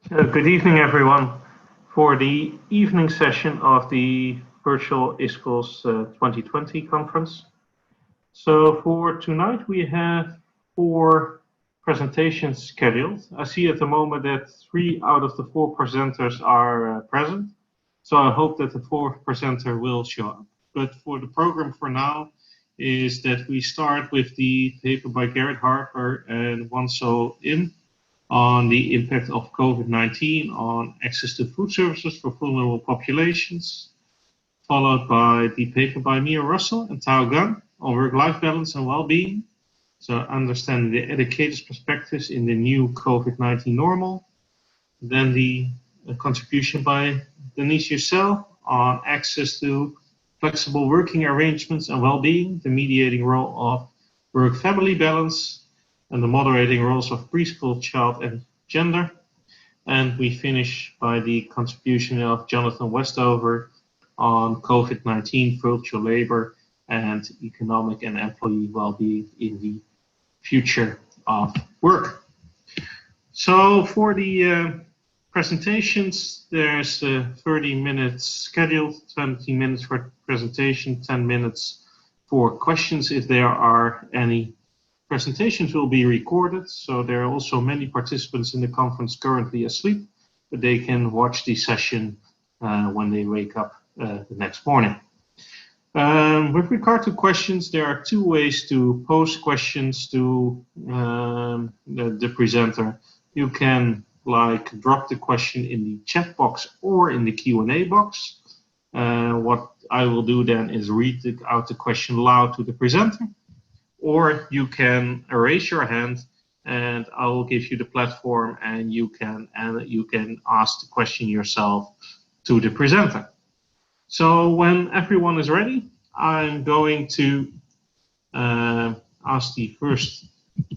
Good evening, everyone, for the evening session of the Virtual ISCOS 2020 conference. So for tonight, we have four presentations scheduled. I see at the moment that 3 out of the 4 presenters are present. So I hope that the fourth presenter will show up. But for the program for now is that we start with the paper by Garrett, Harper, and Wansoo on the impact of COVID-19 on access to food services for vulnerable populations, followed by the paper by Russell and Tao Gong on work-life balance and well-being, so understanding the educator's perspectives in the new COVID-19 normal. Then the contribution by Deniz Yucel on access to flexible working arrangements and well-being, the mediating role of work-family balance, and the moderating roles of preschool, child, and gender. And we finish by the contribution of Jonathan Westover on COVID-19, virtual labor, and economic and employee well-being in the future of work. So for the presentations, there's 30 minutes scheduled, 20 minutes for presentation, 10 minutes for questions if there are any. Presentations will be recorded, so there are also many participants in the conference currently asleep, but they can watch the session when they wake up the next morning. With regard to questions, there are 2 ways to pose questions to the presenter. You can drop the question in the chat box or in the Q&A box. What I will do then is read out the question loud to the presenter. Or you can raise your hand and I will give you the platform and you can ask the question yourself to the presenter. So when everyone is ready, I'm going to ask the first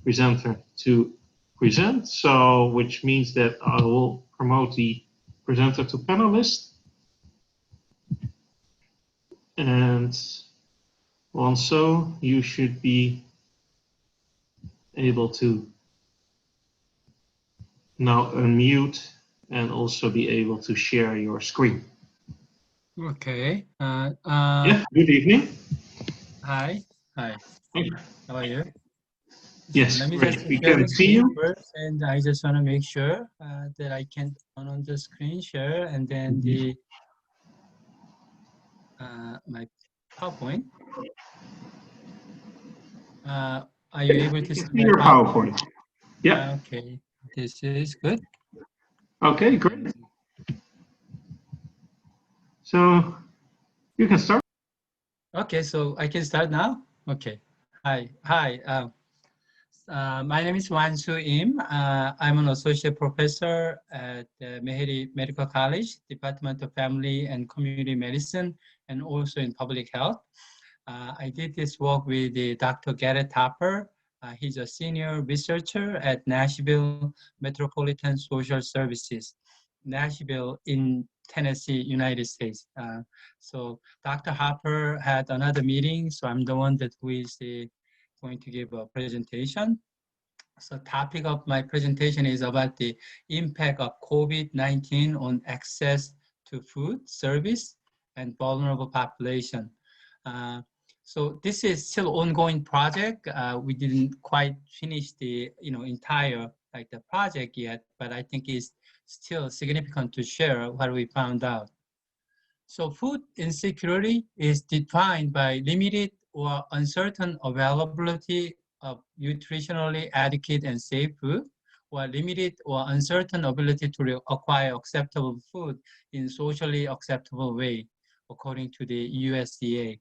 presenter to present. So which means that I will promote the presenter to panelist. And also, you should be able to now unmute and also be able to share your screen. Okay. Yeah, good evening. Hi. Hi. How are you? Yes, let me great. just We share can the see screen you. first, and I just want to make sure that I can turn on the screen share, and then the my PowerPoint. Are you able to see my your PowerPoint? Yeah. Okay, this is good. Okay, great. So you can start. Okay, so I can start now. Okay. Hi. My name is Wansoo Im. I'm an associate professor at Medical College, Department of Family and Community Medicine, and also in public health. I did this work with Dr. Garrett Harper. He's a senior researcher at Nashville Metropolitan Social Services, Nashville in Tennessee, United States. So Dr. Harper had another meeting, so I'm the one that who is going to give a presentation. So topic of my presentation is about the impact of COVID-19 on access to food, service, and vulnerable population. So this is still ongoing project. We didn't quite finish the entire the project yet, but I think it's still significant to share what we found out. So food insecurity is defined by limited or uncertain availability of nutritionally adequate and safe food, or limited or uncertain ability to acquire acceptable food in socially acceptable way, according to the USDA.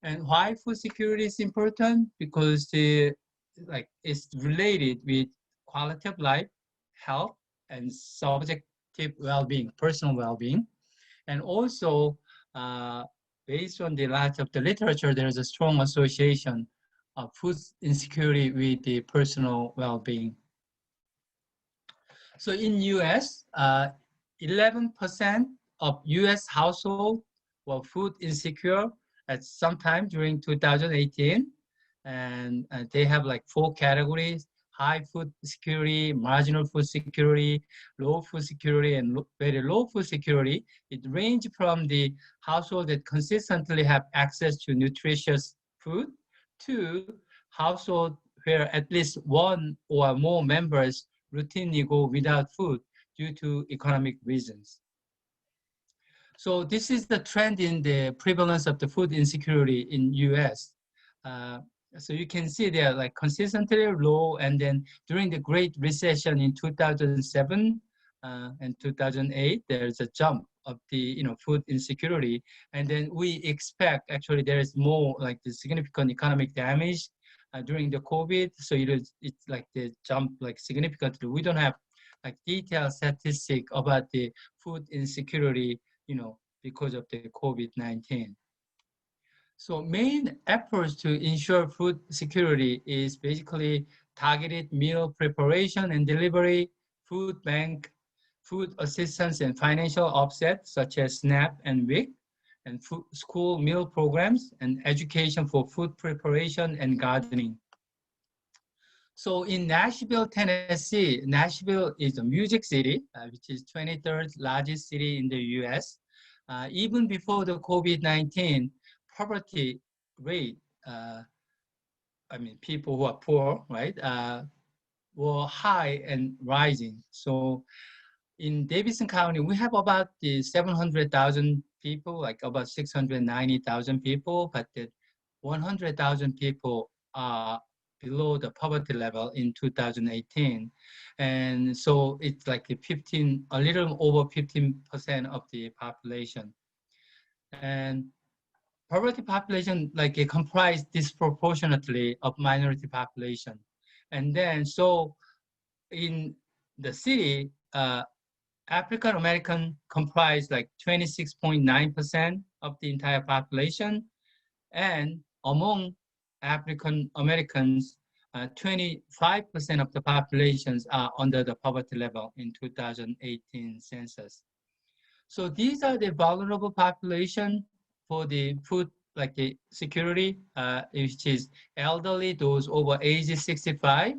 And why food security is important? Because it's related with quality of life, health, and subjective well-being, personal well-being. And also, based on the lot of the literature, there is a strong association of food insecurity with the personal well-being. So in US, 11% of US households were food insecure at some time during 2018. And they have 4 categories: high food security, marginal food security, low food security, and very low food security. It ranges from the household that consistently have access to nutritious food to household where at least one or more members routinely go without food due to economic reasons. So this is the trend in the prevalence of the food insecurity in US. So you can see they're like consistently low, and then during the Great Recession in 2007 and 2008, there's a jump of the food insecurity, and then we expect actually there is more like the significant economic damage during the COVID. So it's like the jump like significantly. We don't have like detailed statistic about the food insecurity, because of the COVID-19. So main efforts to ensure food security is basically targeted meal preparation and delivery, food bank, food assistance and financial offset such as SNAP and WIC, and school meal programs, and education for food preparation and gardening. So in Nashville, Tennessee, Nashville is a music city, which is 23rd largest city in the US. Even before the COVID-19, poverty rate, people who are poor, right, were high and rising. So in Davidson County, we have about 700,000 people, like about 690,000 people, but the 100,000 people are below the poverty level in 2018. And so it's like a little over 15% of the population. And poverty population it comprise disproportionately of minority population. And then so in the city, African American comprise 26.9% of the entire population, and among African Americans, 25% of the populations are under the poverty level in 2018 census. So these are the vulnerable population for the food the security, which is elderly, those over age 65,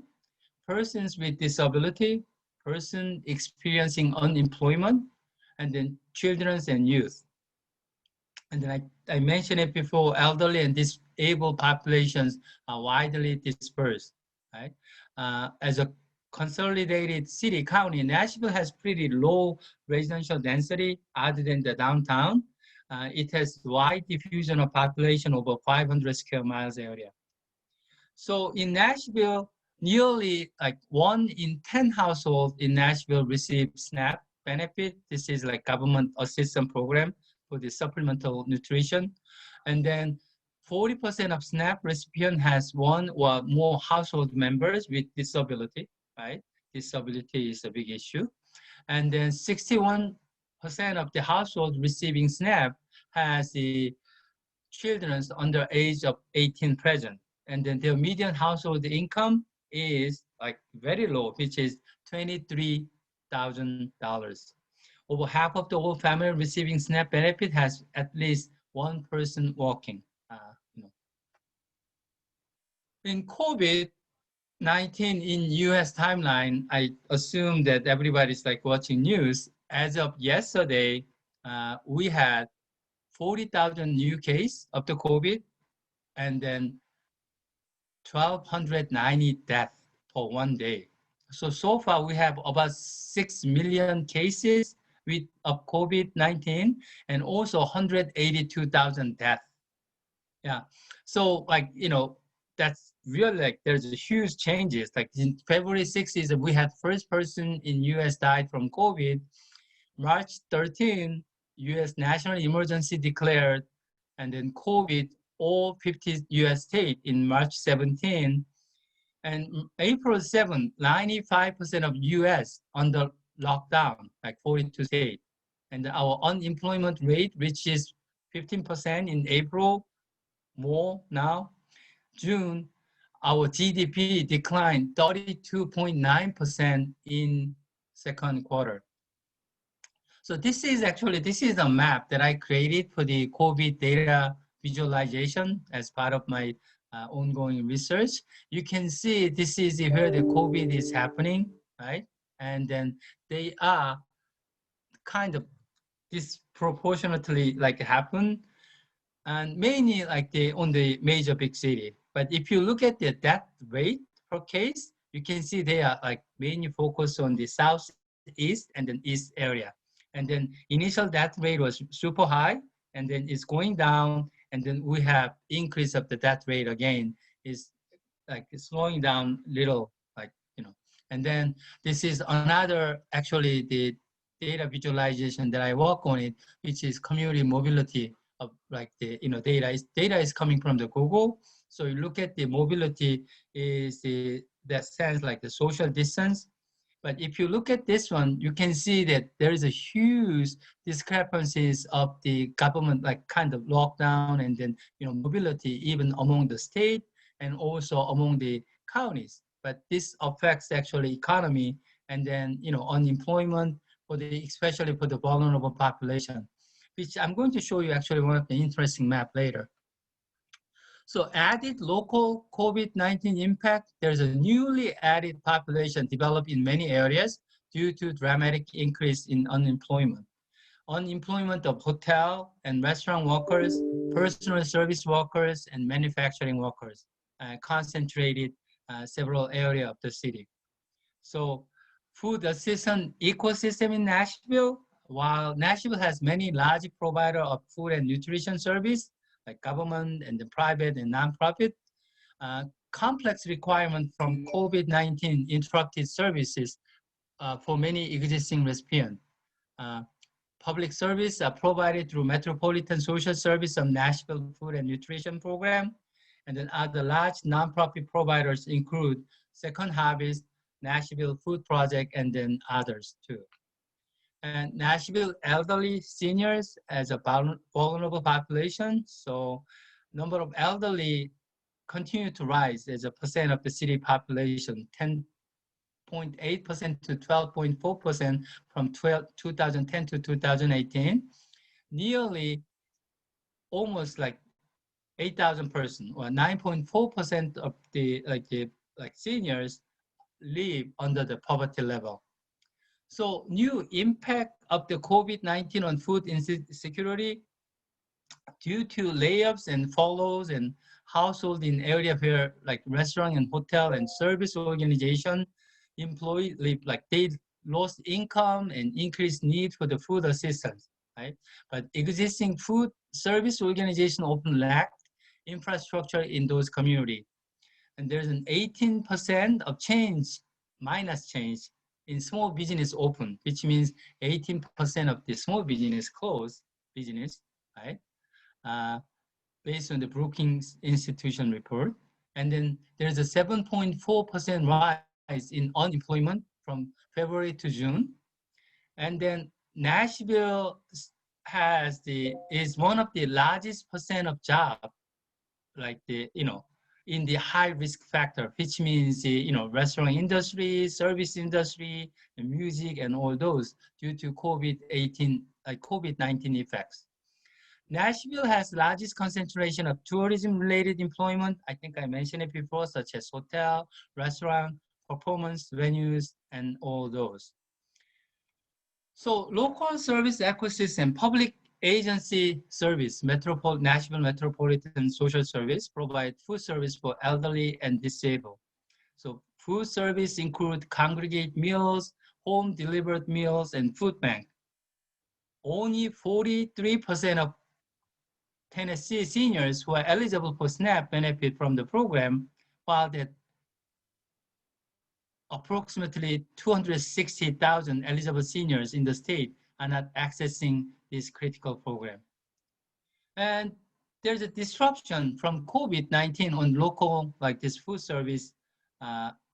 persons with disability, person experiencing unemployment, and then children and youth. And then I mentioned it before, elderly and disabled populations are widely dispersed, right? As a consolidated city county, Nashville has pretty low residential density other than the downtown. It has wide diffusion of population over 500 square miles area. So in Nashville, nearly 1 in 10 households in Nashville receive SNAP benefit. This is government assistance program for the supplemental nutrition. And then 40% of SNAP recipient has one or more household members with disability, right? Disability is a big issue. And then 61% of the household receiving SNAP has the children under age of 18 present. And then their median household income is very low, which is $23,000. Over half of the whole family receiving SNAP benefit has at least one person working. In COVID-19 in US timeline, I assume that everybody's watching news. As of yesterday, we had 40,000 new cases of the COVID, and then 1,290 deaths for one day. So far we have about 6 million cases of COVID-19 and also 182,000 deaths. Yeah, so that's really there's a huge changes. In February 6th, we had first person in US died from COVID. March 13, US national emergency declared, and then COVID all 50 US states in March 17. And April 7, 95% of US under lockdown, 42 states. And our unemployment rate reaches 15% in April, more now. June, our GDP declined 32.9% in second quarter. So this is a map that I created for the COVID data visualization as part of my ongoing research. You can see this is where the COVID is happening, right? And then they are kind of disproportionately like happen, and mainly like on the major big city. But if you look at the death rate per case, you can see they are like mainly focused on the southeast and then east area. And then initial death rate was super high, and then it's going down, and then we have increase of the death rate again. Is like it's slowing down little, like, you know. And then this is another, actually the data visualization that I work on it, which is community mobility of like the, you know, data is coming from the Google. So you look at the mobility is that sense like the social distance. But if you look at this one, you can see that there is a huge discrepancies of the government, like kind of lockdown, and then, you know, mobility even among the state and also among the counties. But this affects actually economy and then, you know, unemployment for the, especially for the vulnerable population, which I'm going to show you actually one of the interesting map later. So added local COVID-19 impact, there's a newly added population developed in many areas due to dramatic increase in unemployment. Unemployment of hotel and restaurant workers, personal service workers, and manufacturing workers concentrated several areas of the city. So food assistance ecosystem in Nashville, while Nashville has many large providers of food and nutrition service, like government and the private and nonprofit, complex requirement from COVID-19 interrupted services for many existing recipients. Public service are provided through Metropolitan Social Service of Nashville Food and Nutrition Program. And then other large nonprofit providers include Second Harvest, Nashville Food Project, and then others too. And Nashville elderly seniors as a vulnerable population. So number of elderly continue to rise as a percent of the city population, 10.8% to 12.4% from 2010 to 2018. Nearly almost like 8,000 persons, or 9.4% of the seniors live under the poverty level. So new impact of the COVID-19 on food insecurity due to layoffs and furloughs and household in area where like restaurant and hotel and service organization employees live, like they lost income and increased need for the food assistance, right? But existing food service organization often lacked infrastructure in those communities. And there's an 18% of change, minus change, in small business open, which means 18% of the small business closed business, right? Based on the Brookings Institution report. And then there's a 7.4% rise in unemployment from February to June. And then Nashville is one of the largest percent of jobs, like the, you know, in the high risk factor, which means the, you know, restaurant industry, service industry, the music, and all those due to COVID-19 effects. Nashville has largest concentration of tourism-related employment. I think I mentioned it before, such as hotel, restaurant, performance venues, and all those. So local service ecosystem, public agency service, Nashville Metropolitan Social Service provide food service for elderly and disabled. So food service include congregate meals, home delivered meals, and food bank. Only 43% of Tennessee seniors who are eligible for SNAP benefit from the program, while that approximately 260,000 eligible seniors in the state are not accessing this critical program. And there's a disruption from COVID-19 on local, like this food service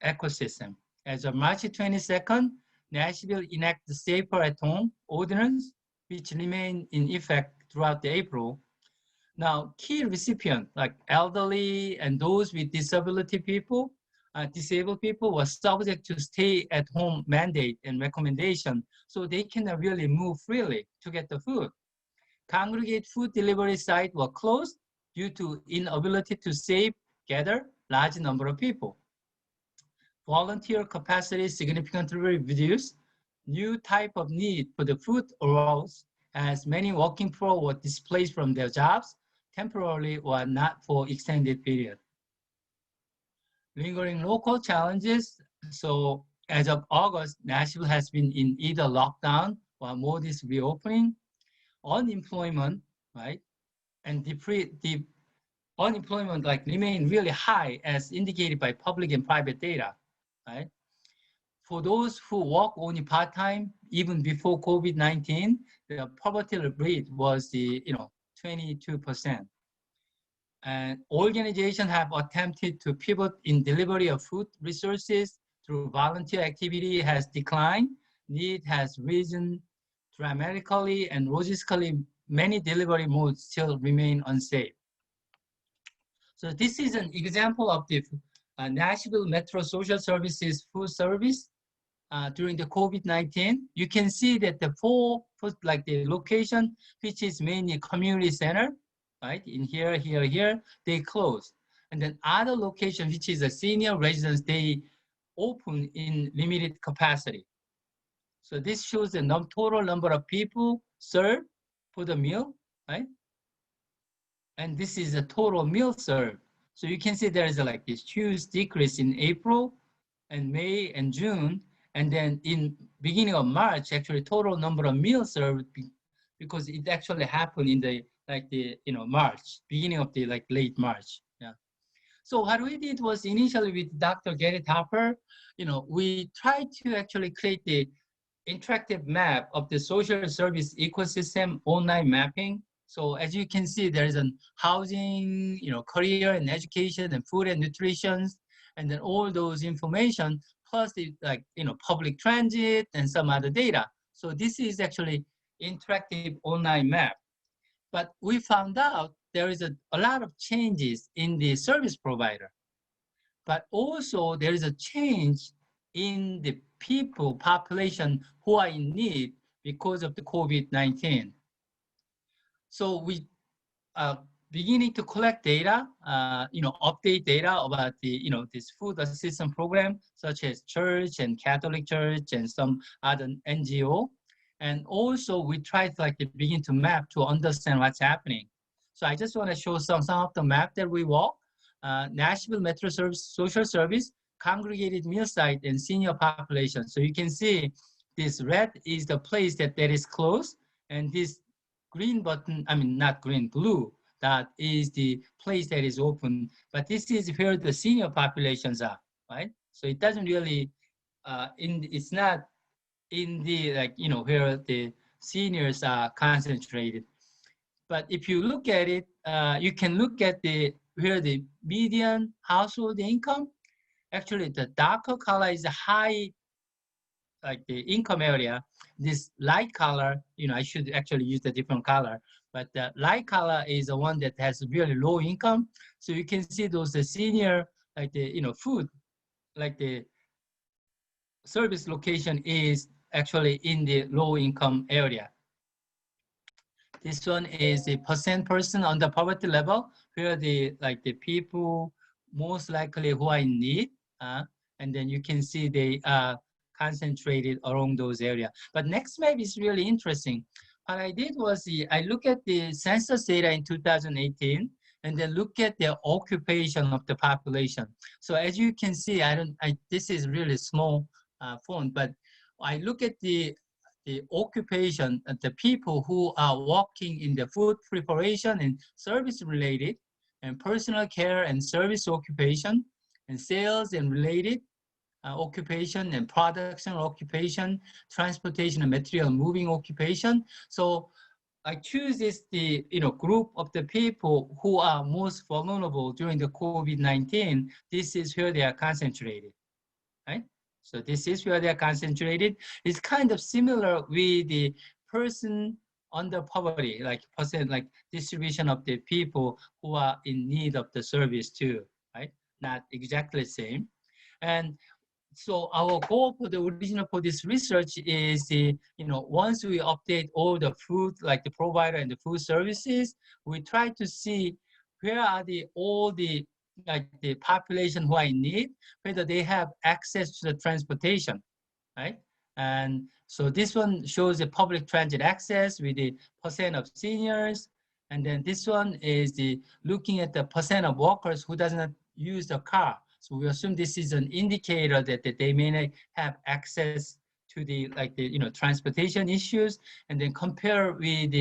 ecosystem. As of March 22nd, Nashville enacted the Safer at Home ordinance, which remained in effect throughout the April. Now, key recipients like elderly and those with disabled people were subject to stay-at-home mandate and recommendation, so they cannot really move freely to get the food. Congregate food delivery sites were closed due to inability to save gather large number of people. Volunteer capacity significantly reduced. New type of need for the food arose as many working poor were displaced from their jobs temporarily or not for extended period. Lingering local challenges. So as of August, Nashville has been in either lockdown or modest reopening. Unemployment, right? And the unemployment like remain really high as indicated by public and private data, right? For those who work only part-time, even before COVID-19, the poverty rate was 22%. And organizations have attempted to pivot in delivery of food resources through volunteer activity has declined, need has risen dramatically, and logistically many delivery modes still remain unsafe. So this is an example of the Nashville Metro Social Services food service during the COVID-19. You can see that the like the location, which is mainly community center, right? In here, here, they closed. And then other location, which is a senior residence, they open in limited capacity. So this shows the total number of people served for the meal, right? And this is a total meal served. So you can see there is like this huge decrease in April and May and June. And then in beginning of March, actually total number of meals served, because it actually happened in the March, beginning of the late March. Yeah. So what we did was initially with Dr. Garrett Harper, we tried to actually create the interactive map of the social service ecosystem online mapping. So as you can see, there is a housing, career and education and food and nutrition, and then all those information plus the public transit and some other data. So this is actually interactive online map. But we found out there is a lot of changes in the service provider, but also there is a change in the people population who are in need because of the COVID-19. So we are beginning to collect data, update data about the, this food assistance program, such as church and Catholic church and some other NGO. And also we try to begin to map to understand what's happening. So I just want to show some of the map that we walk. Nashville Metro Social Service, congregated meal site and senior population. So you can see this red is the place that is closed, and this green button, not green, blue, that is the place that is open. But this is where the senior populations are, right? So it doesn't really, it's not in the, where the seniors are concentrated. But if you look at it, you can look at where the median household income. Actually, the darker color is a high, the income area. This light color, I should actually use a different color, but the light color is the one that has really low income. So you can see those the senior, food, the service location is actually in the low income area. This one is the person on the poverty level, where the people most likely who are in need, and then you can see they are concentrated along those areas. But next map is really interesting. What I did was I look at the census data in 2018, and then look at the occupation of the population. So as you can see, this is really small font, but I look at the occupation of the people who are working in the food preparation and service related, and personal care and service occupation, and sales and related occupation, and production occupation, transportation and material moving occupation. So I choose this group of the people who are most vulnerable during the COVID-19. This is where they are concentrated, right? So this is where they are concentrated. It's kind of similar with the person under poverty, distribution of the people who are in need of the service too, right? Not exactly the same. And so our goal for the original for this research is once we update all the food, the provider and the food services, we try to see where are all the like the population who are in need, whether they have access to the transportation, right? And so this one shows the public transit access with the percent of seniors. And then this one is the looking at the percent of workers who does not use the car. So we assume this is an indicator that they may not have access to the transportation issues, and then compare with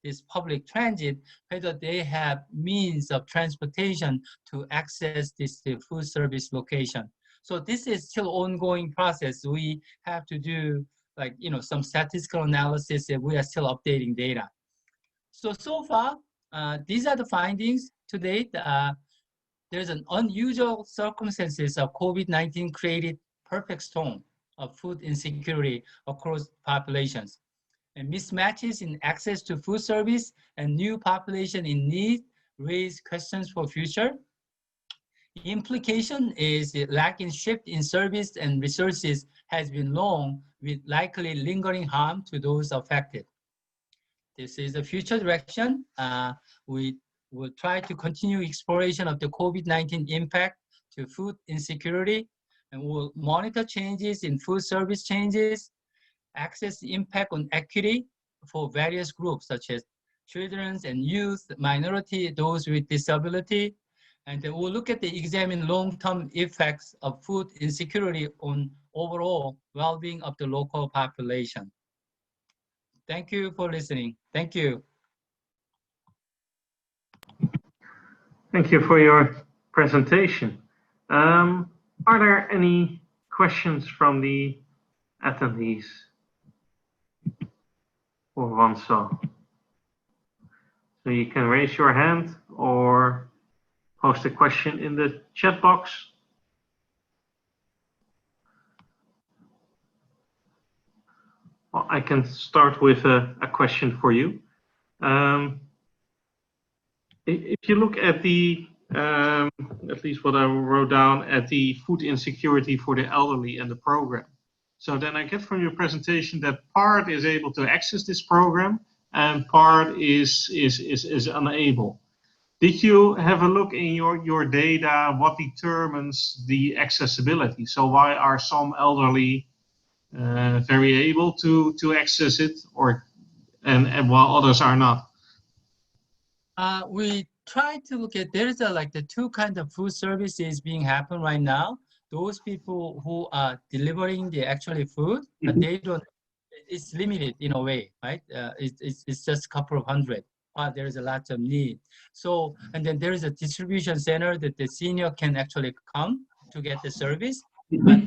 this public transit, whether they have means of transportation to access the food service location. So this is still ongoing process. We have to do some statistical analysis, and we are still updating data. So far, these are the findings to date. There's an unusual circumstances of COVID-19 created perfect storm of food insecurity across populations. And mismatches in access to food service and new population in need raise questions for future. The implication is the lack in shift in service and resources has been long, with likely lingering harm to those affected. This is the future direction. We will try to continue exploration of the COVID-19 impact to food insecurity, and we'll monitor changes in food service changes, access impact on equity for various groups such as children and youth, minority, those with disability. And then we'll look at the examine long-term effects of food insecurity on overall well-being of the local population. Thank you for listening. Thank you. Thank you for your presentation. Are there any questions from the attendees for Wansoo? So you can raise your hand or post a question in the chat box. Well, I can start with a question for you. If you look at the, at least what I wrote down, at the food insecurity for the elderly and the program. So then I get from your presentation that part is able to access this program and part is unable. Did you have a look in your data what determines the accessibility? So why are some elderly very able to access it, and while others are not? We try to look at, there's the two kinds of food services being happen right now. Those people who are delivering the actually food, but they don't, it's limited in a way, right? It's just a couple of hundred, but there is a lot of need. So, and then there is a distribution center that the senior can actually come to get the service, but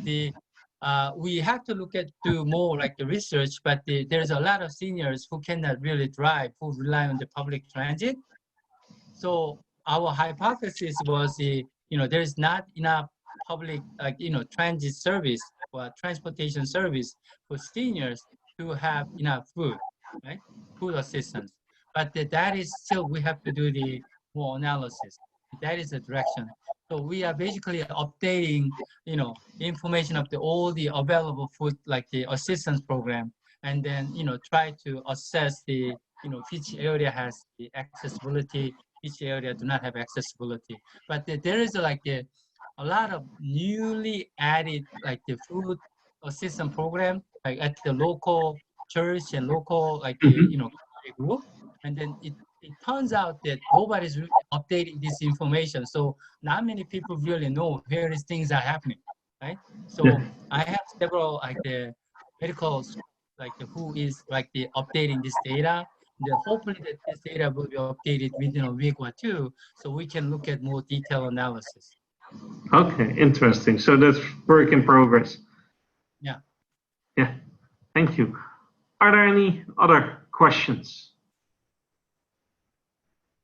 we have to look at do more like the research, but there's a lot of seniors who cannot really drive, who rely on the public transit. So our hypothesis was there is not enough public transit service or transportation service for seniors to have enough food, right? Food assistance. But that is still, we have to do the more analysis. That is the direction. So we are basically updating, information of all the available food, like the assistance program, and then, try to assess the, which area has the accessibility, which area do not have accessibility. But there is a lot of newly added the food assistance program at the local church and local group, and then it turns out that nobody's really updating this information, so not many people really know where these things are happening, right? So I have several the medical who is updating this data. Then hopefully that this data will be updated within a week or two, so we can look at more detailed analysis. Okay, interesting. So that's work in progress. Yeah. Yeah, thank you. Are there any other questions?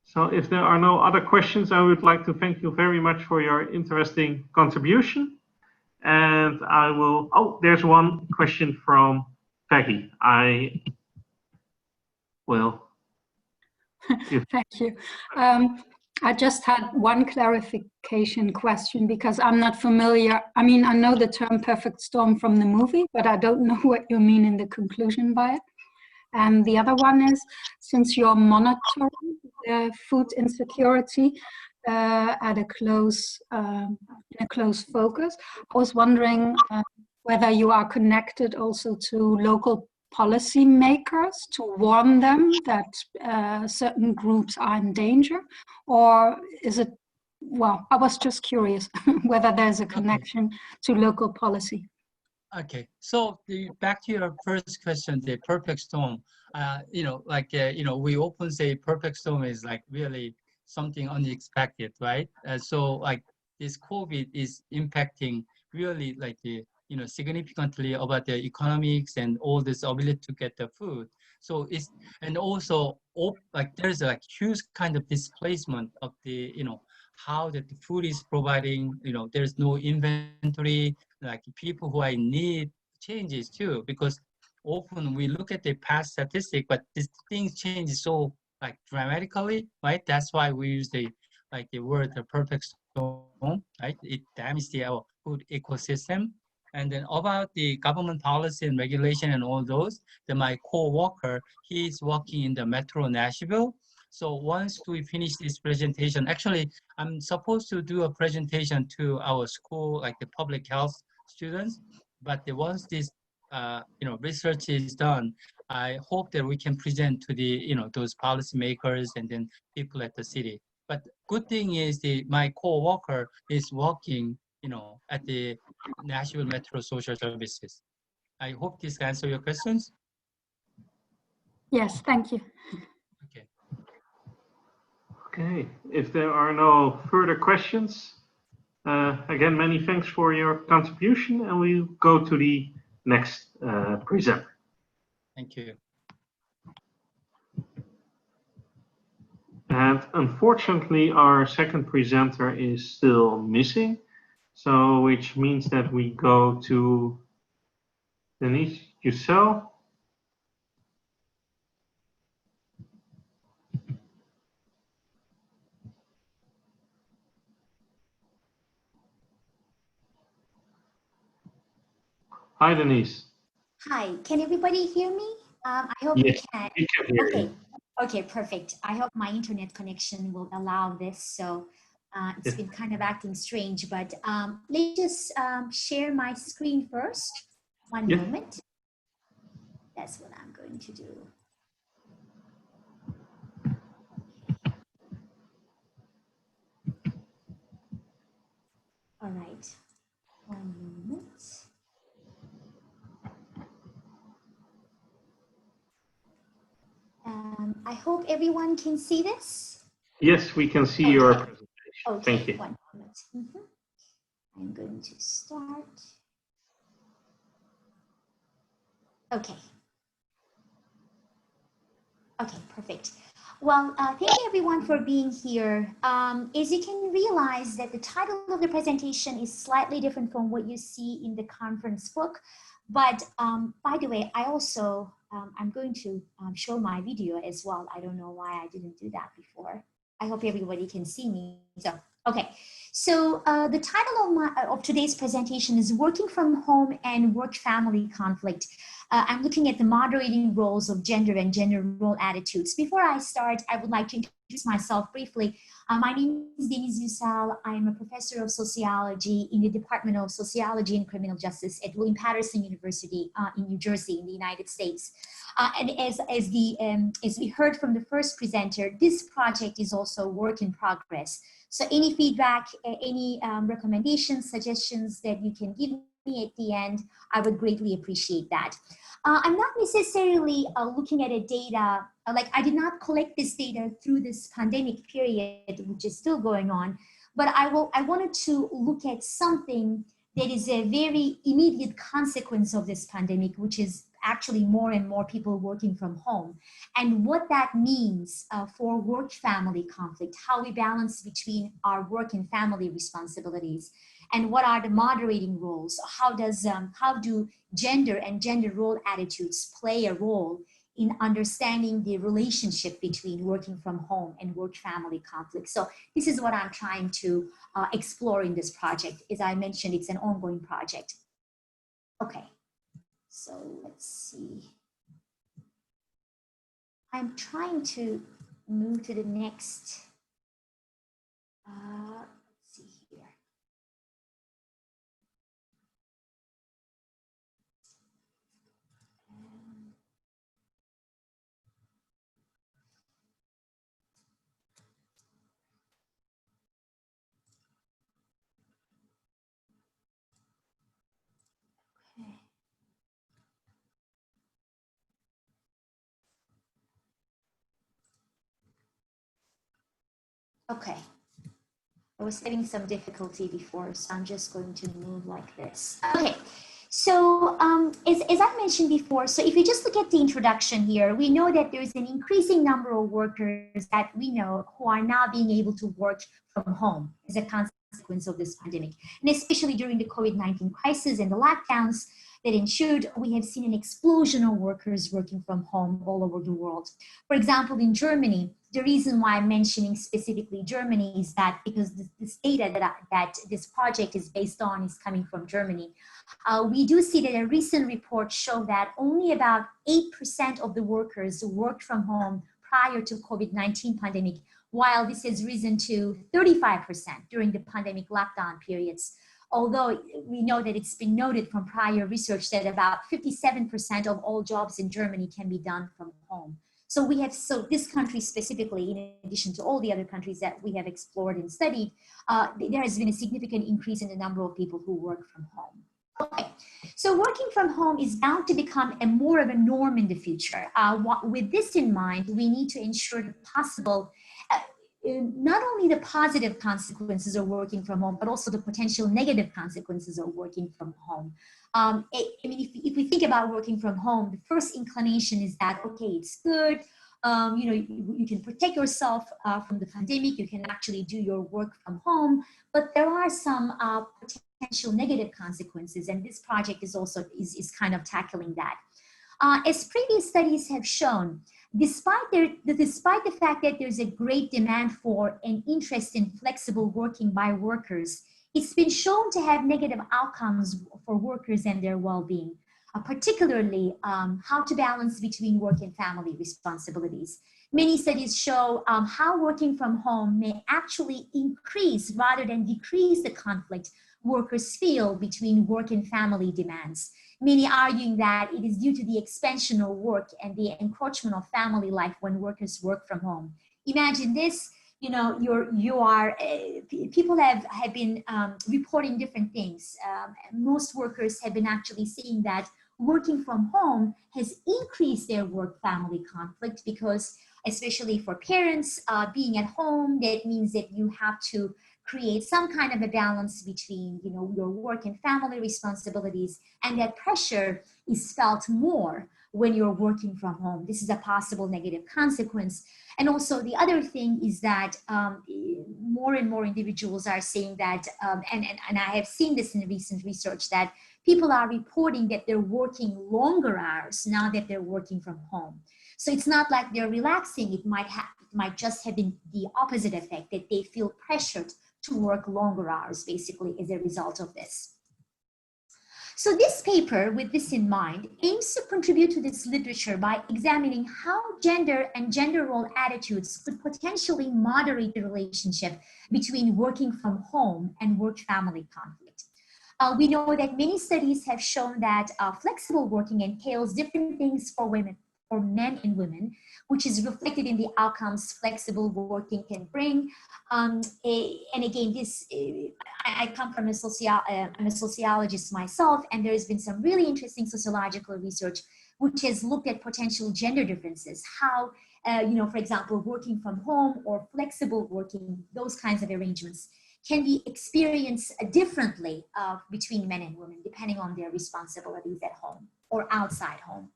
So if there are no other questions, I would like to thank you very much for your interesting contribution. And I will, oh, there's one question from Peggy. I will. Thank you. I just had one clarification question because I'm not familiar. I mean, I know the term perfect storm from the movie, but I don't know what you mean in the conclusion by it. And the other one is, since you're monitoring the food insecurity, at a close focus. I was wondering whether you are connected also to local policy makers to warn them that certain groups are in danger, or is it, well, I was just curious whether there's a connection to local policy. Okay, so back to your first question, the perfect storm. You know, like we often say perfect storm is like really something unexpected, right? So like this COVID is impacting really like the significantly about the economics and all this ability to get the food. So it's, and also like there's a like huge kind of displacement of the how that the food is providing. There's no inventory, like people who are in need changes too, because often we look at the past statistic, but these things change so like dramatically, right? That's why we use the word the perfect storm, right? It damages our food ecosystem. And then about the government policy and regulation and all those, then my co-worker, he's working in the Metro Nashville. So once we finish this presentation, actually, I'm supposed to do a presentation to our school, like the public health students. But once this, research is done, I hope that we can present to the, those policymakers and then people at the city. But good thing is my co-worker is working, at the Nashville Metro Social Services. I hope this answers your questions. Yes, thank you. Okay. Okay, if there are no further questions, again, many thanks for your contribution, and we'll go to the next presenter. Thank you. And unfortunately, our second presenter is still missing, so which means that we go to Deniz Yucel. Hi, Deniz. Hi, can everybody hear me? I hope Yes, you can. we can hear Okay, you. okay, perfect. I hope my internet connection will allow this. So it's been kind of acting strange, but let's just share my screen first. One moment. That's what I'm going to do. All right, 1 moment. I hope everyone can see this. Yes, we can see your presentation. Okay, thank you. 1 moment. I'm going to start. Okay. Okay, perfect. Well, thank you everyone for being here. As you can realize that the title of the presentation is slightly different from what you see in the conference book. But by the way, I also, I'm going to show my video as well. I don't know why I didn't do that before. I hope everybody can see me. So, okay. So the title of today's presentation is Working from Home and Work-Family Conflict. I'm looking at the moderating roles of gender and gender role attitudes. Before I start, I would like to introduce myself briefly. My name is Deniz Yucel. I am a professor of sociology in the Department of Sociology and Criminal Justice at William Patterson University in New Jersey in the United States. And as we heard from the first presenter, this project is also a work in progress. So any feedback, any recommendations, suggestions that you can give me at the end, I would greatly appreciate that. I'm not necessarily looking at a data, like I did not collect this data through this pandemic period, which is still going on, but I wanted to look at something that is a very immediate consequence of this pandemic, which is actually more and more people working from home, and what that means for work-family conflict, how we balance between our work and family responsibilities, and what are the moderating roles, how do gender and gender role attitudes play a role in understanding the relationship between working from home and work-family conflict. So this is what I'm trying to explore in this project. As I mentioned, it's an ongoing project. Okay. So let's see. I'm trying to move to the next. Let's see here. Okay. Okay. I was having some difficulty before, so I'm just going to move like this. Okay, so as I mentioned before, so if you just look at the introduction here, we know that there's an increasing number of workers that we know who are now being able to work from home as a consequence of this pandemic. And especially during the COVID-19 crisis and the lockdowns that ensued, we have seen an explosion of workers working from home all over the world. For example, in Germany, the reason why I'm mentioning specifically Germany is that because this data that this project is based on is coming from Germany. We do see that a recent report showed that only about 8% of the workers worked from home prior to COVID-19 pandemic, while this has risen to 35% during the pandemic lockdown periods. Although we know that it's been noted from prior research that about 57% of all jobs in Germany can be done from home. So this country specifically, in addition to all the other countries that we have explored and studied, there has been a significant increase in the number of people who work from home. Okay, so working from home is bound to become more of a norm in the future. With this in mind, we need to ensure the possible not only the positive consequences of working from home, but also the potential negative consequences of working from home. I mean, if we think about working from home, the first inclination is that, okay, it's good. You can protect yourself from the pandemic. You can actually do your work from home, but there are some potential negative consequences, and this project is also kind of tackling that. As previous studies have shown, despite the fact that there's a great demand for and interest in flexible working by workers, it's been shown to have negative outcomes for workers and their well-being, particularly how to balance between work and family responsibilities. Many studies show how working from home may actually increase rather than decrease the conflict workers feel between work and family demands. Many arguing that it is due to the expansion of work and the encroachment of family life when workers work from home. Imagine this, people have been reporting different things. Most workers have been actually saying that working from home has increased their work-family conflict because, especially for parents, being at home, that means that you have to create some kind of a balance between, your work and family responsibilities, and that pressure is felt more when you're working from home. This is a possible negative consequence. And also the other thing is that more and more individuals are saying that, and I have seen this in recent research, that people are reporting that they're working longer hours now that they're working from home. So it's not like they're relaxing. It might just have been the opposite effect, that they feel pressured to work longer hours, basically, as a result of this. So this paper, with this in mind, aims to contribute to this literature by examining how gender and gender role attitudes could potentially moderate the relationship between working from home and work-family conflict. We know that many studies have shown that flexible working entails different things for women, for men and women, which is reflected in the outcomes flexible working can bring. And again, I come from I'm a sociologist myself, and there's been some really interesting sociological research which has looked at potential gender differences, how, for example, working from home or flexible working, those kinds of arrangements can be experienced differently between men and women, depending on their responsibilities at home or outside home.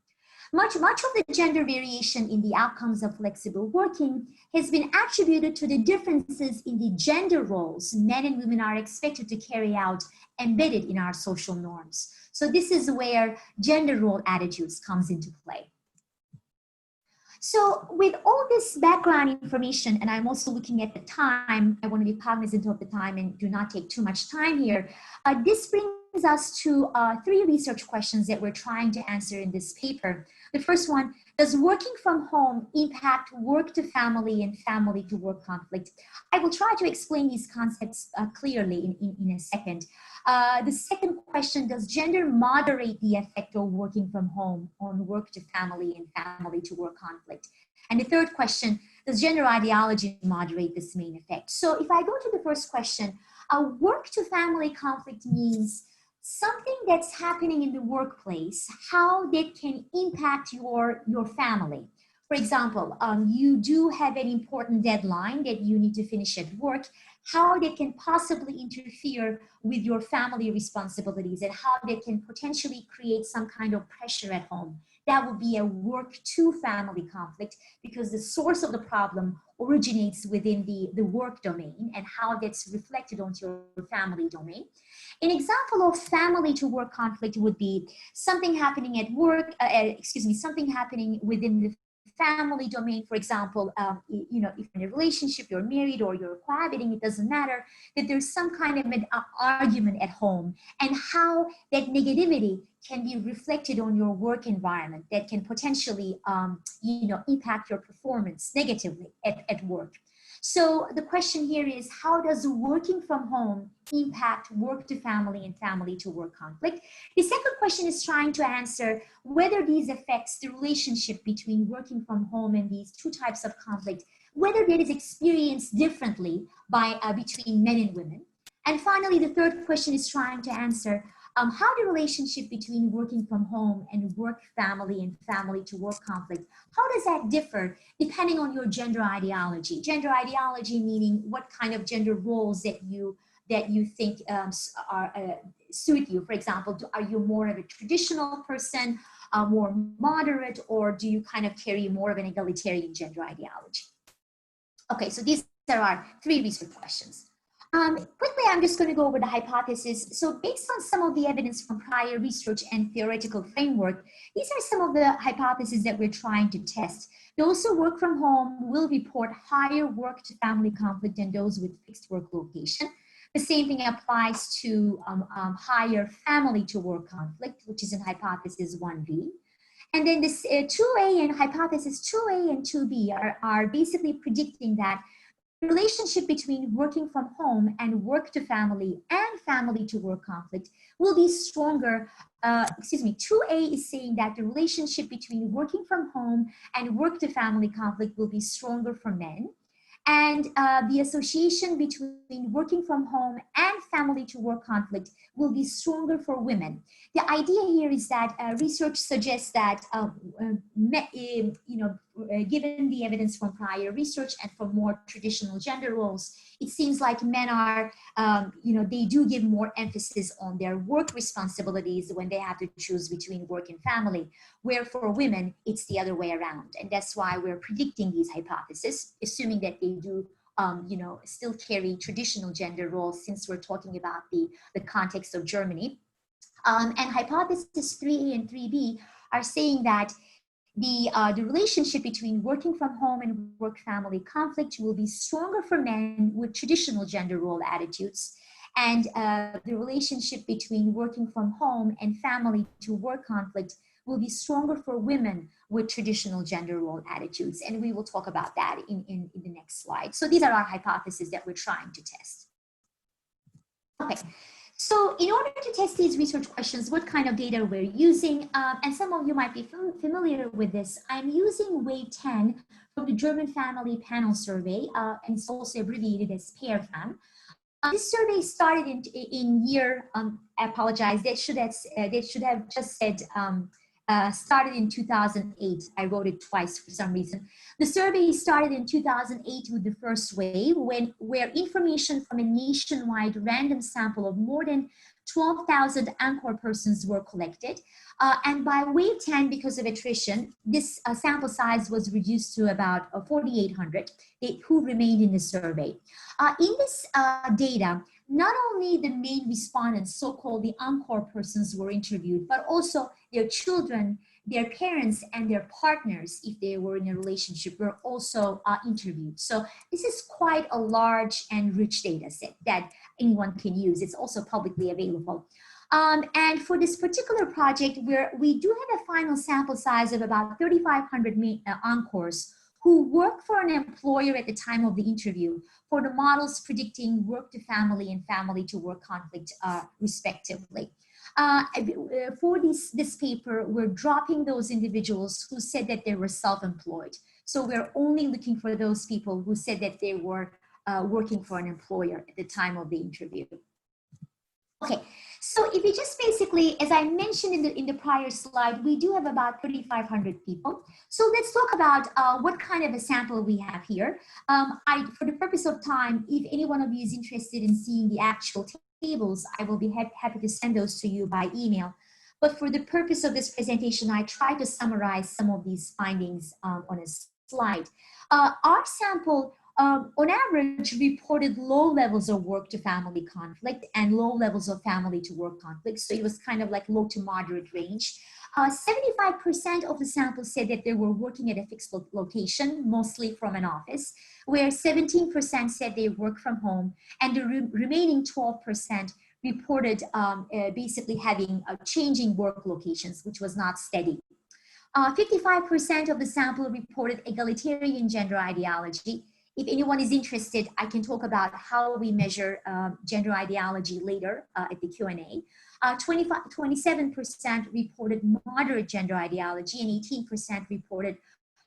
Much of the gender variation in the outcomes of flexible working has been attributed to the differences in the gender roles men and women are expected to carry out embedded in our social norms. So this is where gender role attitudes comes into play. So with all this background information, and I'm also looking at the time, I want to be cognizant of the time and do not take too much time here. This brings us to three research questions that we're trying to answer in this paper. The first one, does working from home impact work to family and family to work conflict? I will try to explain these concepts clearly in a second. The second question, does gender moderate the effect of working from home on work to family and family to work conflict? And the third question, does gender ideology moderate this main effect? So if I go to the first question, work to family conflict means something that's happening in the workplace, how that can impact your family. For example, you do have an important deadline that you need to finish at work, how that can possibly interfere with your family responsibilities and how that can potentially create some kind of pressure at home. That would be a work to family conflict because the source of the problem originates within the work domain and how that's reflected onto your family domain. An example of family to work conflict would be something happening at work, something happening within the family domain. For example, you know, if you're in a relationship, you're married or you're cohabiting, it doesn't matter, that there's some kind of an argument at home and how that negativity can be reflected on your work environment that can potentially, you know, impact your performance negatively at work. So the question here is, how does working from home impact work to family and family to work conflict? The second question is trying to answer whether these affects the relationship between working from home and these two types of conflict, whether that is experienced differently by between men and women. And finally, the third question is trying to answer how the relationship between working from home and work family and family to work conflict, how does that differ depending on your gender ideology? Gender ideology meaning what kind of gender roles that you think suit you. For example, are you more of a traditional person, more moderate, or do you kind of carry more of an egalitarian gender ideology? Okay, so these are our three research questions. Quickly, I'm just going to go over the hypothesis. So based on some of the evidence from prior research and theoretical framework, these are some of the hypotheses that we're trying to test. Those who work from home will report higher work to family conflict than those with fixed work location. The same thing applies to higher family to work conflict, which is in hypothesis 1B. And then this 2A and hypothesis 2A and 2B are basically predicting that the relationship between working from home and work to family and family to work conflict will be stronger. 2A is saying that the relationship between working from home and work to family conflict will be stronger for men. And the association between working from home and family to work conflict will be stronger for women. The idea here is that research suggests that, given the evidence from prior research and from more traditional gender roles, it seems like men are, they do give more emphasis on their work responsibilities when they have to choose between work and family, where for women, it's the other way around. And that's why we're predicting these hypotheses, assuming that they do, still carry traditional gender roles since we're talking about the context of Germany. And hypothesis 3A and 3B are saying that the relationship between working from home and work-family conflict will be stronger for men with traditional gender role attitudes. And the relationship between working from home and family to work conflict will be stronger for women with traditional gender role attitudes. And we will talk about that in the next slide. So these are our hypotheses that we're trying to test. Okay. So in order to test these research questions, what kind of data we're using, and some of you might be familiar with this, I'm using Wave 10 from the German Family Panel Survey, and it's also abbreviated as PAIRFAM. This survey started in year, I apologize, they should have just said started in 2008. I wrote it twice for some reason. The survey started in 2008 with the first wave, where information from a nationwide random sample of more than 12,000 anchor persons were collected. And by wave 10, because of attrition, this sample size was reduced to about 4,800 who remained in the survey. In this data, not only the main respondents, so-called the anchor persons, were interviewed, but also their children, their parents, and their partners, if they were in a relationship, were also interviewed. So this is quite a large and rich data set that anyone can use. It's also publicly available. And for this particular project, we do have a final sample size of about 3,500 encores who work for an employer at the time of the interview for the models predicting work to family and family to work conflict, respectively. For this paper, we're dropping those individuals who said that they were self-employed. So we're only looking for those people who said that they were working for an employer at the time of the interview. Okay, so if you just basically, as I mentioned in the prior slide, we do have about 3,500 people. So let's talk about what kind of a sample we have here. For the purpose of time, if any one of you is interested in seeing the actual tables, I will be happy to send those to you by email. But for the purpose of this presentation, I try to summarize some of these findings on a slide. Our sample, on average, reported low levels of work to family conflict and low levels of family to work conflict. So it was kind of like low to moderate range. 75% of the sample said that they were working at a fixed location, mostly from an office, where 17% said they work from home, and the remaining 12% reported basically having changing work locations, which was not steady. 55% of the sample reported egalitarian gender ideology. If anyone is interested, I can talk about how we measure gender ideology later at the Q&A. 27% reported moderate gender ideology, and 18% reported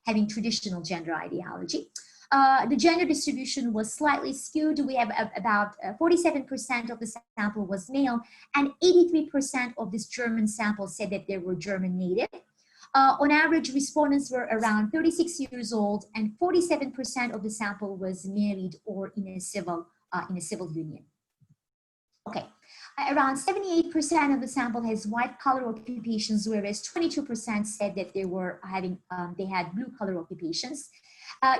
having traditional gender ideology. The gender distribution was slightly skewed. We have about 47% of the sample was male, and 83% of this German sample said that they were German native. On average, respondents were around 36 years old, and 47% of the sample was married or in a civil union. Okay, around 78% of the sample has white-collar occupations, whereas 22% said that they were having they had blue-collar occupations.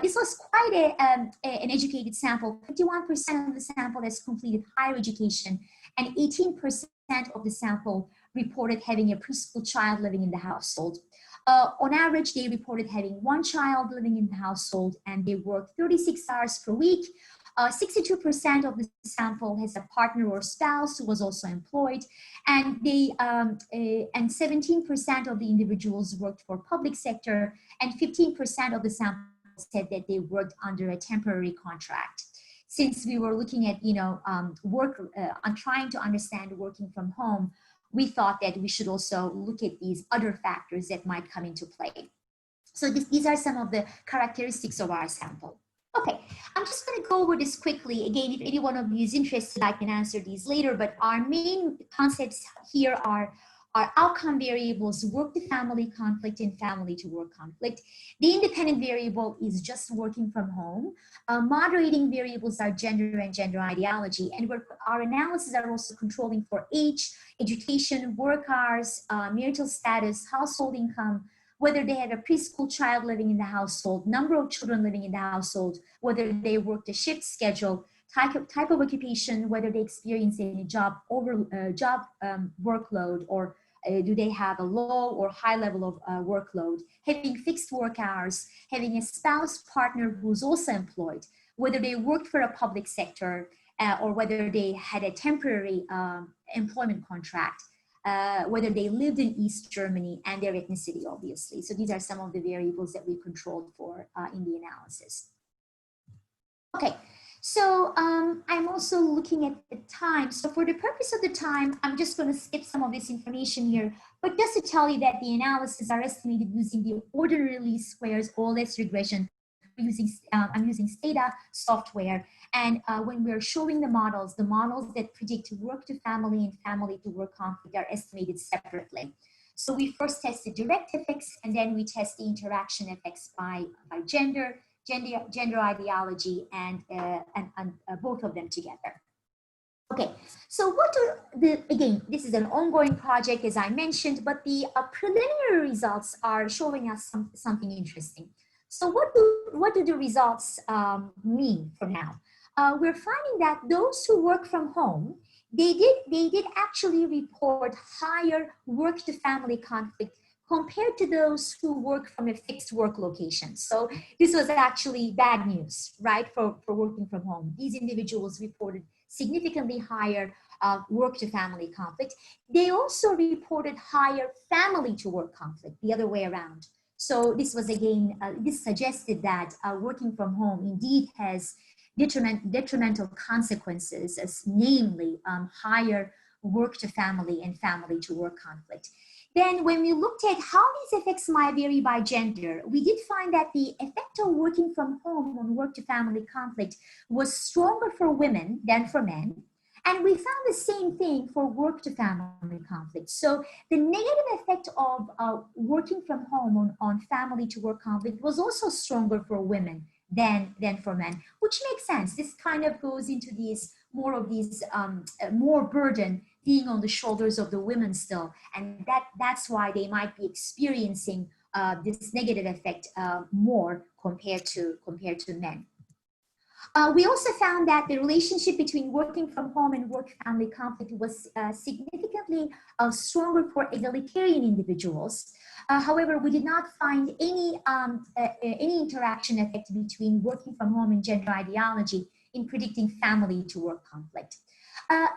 This was quite an educated sample. 51% of the sample has completed higher education, and 18% of the sample reported having a preschool child living in the household. On average, they reported having one child living in the household, and they worked 36 hours per week. 62% of the sample has a partner or spouse who was also employed, and 17% of the individuals worked for public sector, and 15% of the sample said that they worked under a temporary contract. Since we were looking at, on trying to understand working from home, we thought that we should also look at these other factors that might come into play. So these are some of the characteristics of our sample. Okay, I'm just going to go over this quickly. Again, if any one of you is interested, I can answer these later, but our main concepts here are outcome variables, work to family conflict, and family to work conflict. The independent variable is just working from home. Moderating variables are gender and gender ideology, and our analysis are also controlling for age, education, work hours, marital status, household income, whether they have a preschool child living in the household, number of children living in the household, whether they worked a shift schedule, type of occupation, whether they experience any job workload, or do they have a low or high level of workload, having fixed work hours, having a spouse partner who's also employed, whether they worked for a public sector or whether they had a temporary employment contract, whether they lived in East Germany, and their ethnicity, obviously. So these are some of the variables that we controlled for in the analysis. Okay. So I'm also looking at the time. So for the purpose of the time, I'm just going to skip some of this information here, but just to tell you that the analysis are estimated using the ordinary least squares OLS regression. I'm using Stata software, and when we're showing the models that predict work to family and family to work conflict are estimated separately. So we first test the direct effects, and then we test the interaction effects by gender ideology, and both of them together. Okay, so again, this is an ongoing project, as I mentioned, but the preliminary results are showing us something interesting. So what do the results mean for now? We're finding that those who work from home, they did actually report higher work to family conflict compared to those who work from a fixed work location. So this was actually bad news, right, for working from home. These individuals reported significantly higher work to family conflict. They also reported higher family to work conflict, the other way around. So this was again, this suggested that working from home indeed has detrimental consequences, as namely higher work to family and family to work conflict. Then when we looked at how these effects might vary by gender, we did find that the effect of working from home on work to family conflict was stronger for women than for men. And we found the same thing for work to family conflict. So the negative effect of working from home on family to work conflict was also stronger for women than for men, which makes sense. This kind of goes into these more burden being on the shoulders of the women still, and that's why they might be experiencing this negative effect more compared to men. We also found that the relationship between working from home and work-family conflict was significantly stronger for egalitarian individuals. However, we did not find any interaction effect between working from home and gender ideology in predicting family to work conflict.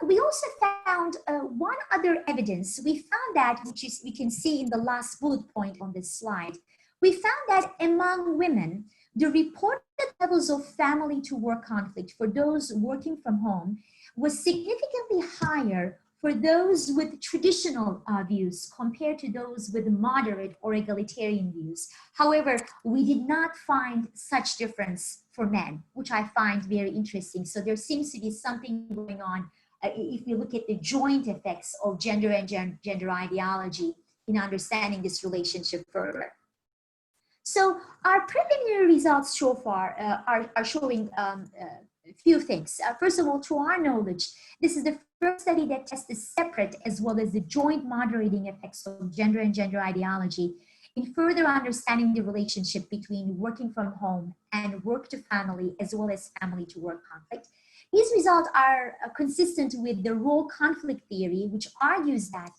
We also found one other evidence. We found that, which is we can see in the last bullet point on this slide, we found that among women, the reported levels of family to work conflict for those working from home was significantly higher for those with traditional views compared to those with moderate or egalitarian views. However, we did not find such difference for men, which I find very interesting. So there seems to be something going on if you look at the joint effects of gender and gender ideology in understanding this relationship further. So our preliminary results so far are showing a few things. First of all, to our knowledge, this is the first study that tests the separate as well as the joint moderating effects of gender and gender ideology in further understanding the relationship between working from home and work to family as well as family to work conflict. These results are consistent with the role conflict theory, which argues that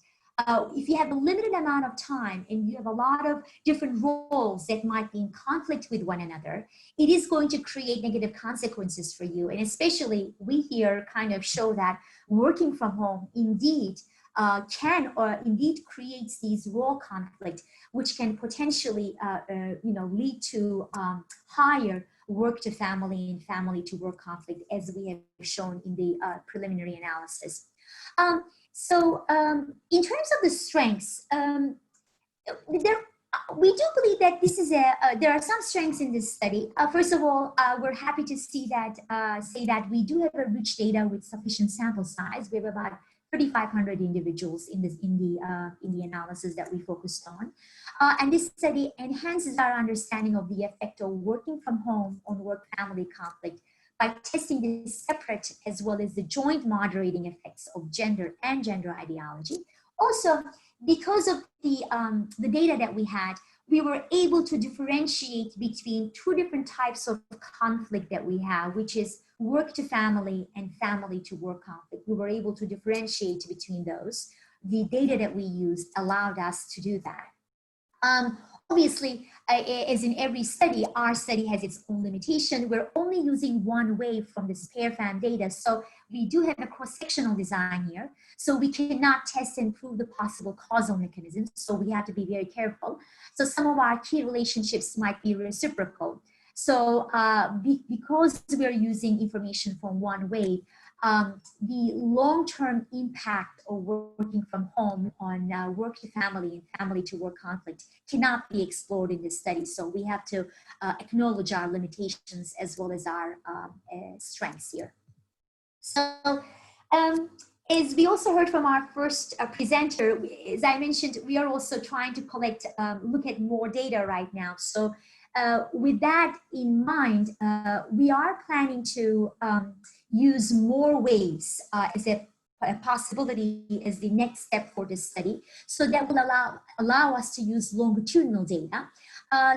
if you have a limited amount of time and you have a lot of different roles that might be in conflict with one another, it is going to create negative consequences for you. And especially we here kind of show that working from home indeed can or indeed creates these role conflict, which can potentially lead to higher work to family and family to work conflict, as we have shown in the preliminary analysis. In terms of the strengths, we do believe that this is there are some strengths in this study. First of all, we're happy to see that say that we do have a rich data with sufficient sample size. We have about 3,500 individuals in the analysis that we focused on, and this study enhances our understanding of the effect of working from home on work-family conflict by testing the separate as well as the joint moderating effects of gender and gender ideology. Also, because of the data that we had, we were able to differentiate between two different types of conflict that we have, which is work to family and family to work conflict. We were able to differentiate between those. The data that we used allowed us to do that. Obviously, as in every study, our study has its own limitation. We're only using one wave from the SPARE-FAM data, so we do have a cross-sectional design here. So we cannot test and prove the possible causal mechanisms, so we have to be very careful. So some of our key relationships might be reciprocal. So because we're using information from one wave, the long-term impact of working from home on work to family and family to work conflict cannot be explored in this study. So we have to acknowledge our limitations as well as our strengths here. So as we also heard from our first presenter, as I mentioned, we are also trying to collect, look at more data right now. So with that in mind, we are planning to use more waves as a possibility as the next step for this study. So that will allow us to use longitudinal data.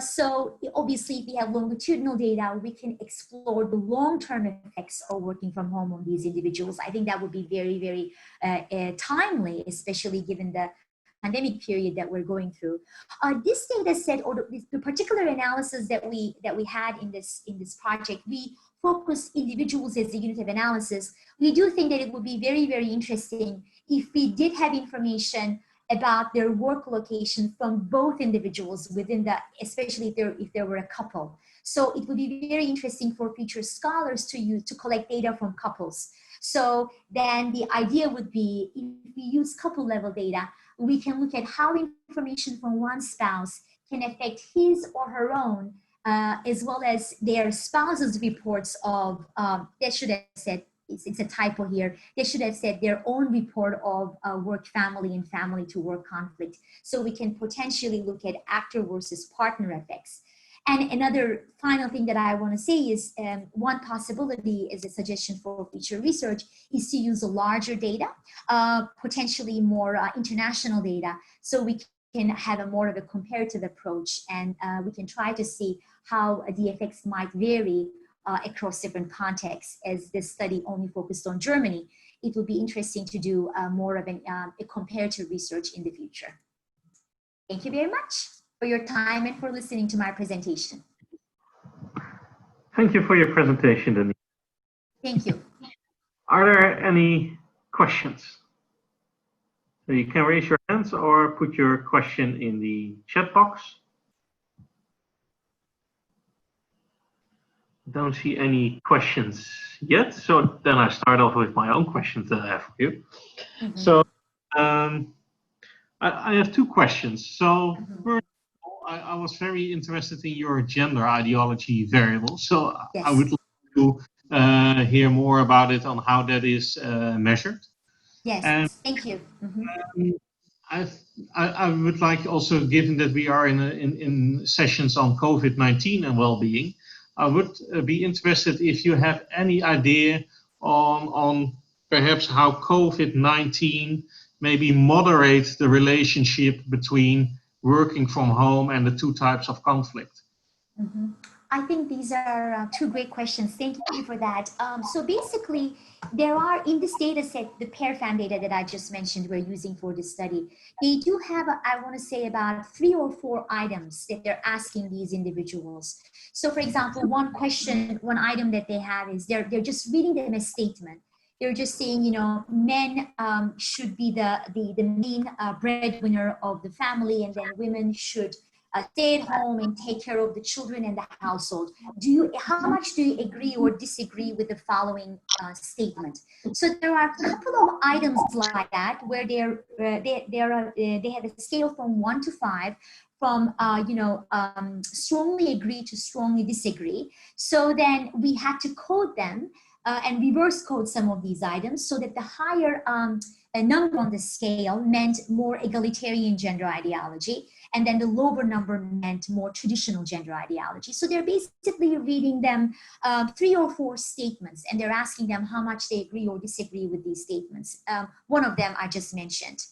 So obviously, if we have longitudinal data, we can explore the long-term effects of working from home on these individuals. I think that would be very, very timely, especially given the pandemic period that we're going through. This data set, or the particular analysis that we had in this project, we focus individuals as the unit of analysis. We do think that it would be very, very interesting if we did have information about their work location from both individuals within that, especially if there were a couple. So it would be very interesting for future scholars to collect data from couples. So then the idea would be, if we use couple level data, we can look at how information from one spouse can affect his or her own, as well as their spouse's reports of, they should have said, it's a typo here, they should have said their own report of work family and family to work conflict. So we can potentially look at actor versus partner effects. And another final thing that I want to say is one possibility as a suggestion for future research is to use a larger data, potentially more international data, so we can have a more of a comparative approach, and we can try to see how the effects might vary across different contexts. As this study only focused on Germany, it will be interesting to do more of a comparative research in the future. Thank you very much for your time and for listening to my presentation. Thank you for your presentation, Deniz. Thank you. Are there any questions? So you can raise your hands or put your question in the chat box. Don't see any questions yet, so then I start off with my own questions that I have for you. Mm-hmm. So I have two questions. So first of all, I was very interested in your gender ideology variable. So yes. I would like to hear more about it, on how that is measured. Yes, and, thank you. Mm-hmm. I would like also, given that we are in sessions on COVID-19 and well-being, I would be interested if you have any idea on perhaps how COVID-19 maybe moderate the relationship between working from home and the two types of conflict. Mm-hmm. I think these are two great questions. Thank you for that. So basically, there are in this data set, the PairFam data that I just mentioned we're using for this study, they do have, I want to say, about 3 or 4 items that they're asking these individuals. So for example, one item that they have is they're just reading them a statement. They're just saying, you know, men should be the main breadwinner of the family, and then women should stay at home and take care of the children and the household. How much do you agree or disagree with the following statement? So there are a couple of items like that where they have a scale from 1 to 5, from strongly agree to strongly disagree. So then we had to code them and reverse code some of these items, so that the higher number on the scale meant more egalitarian gender ideology, and then the lower number meant more traditional gender ideology. So they're basically reading them 3 or 4 statements, and they're asking them how much they agree or disagree with these statements. One of them I just mentioned.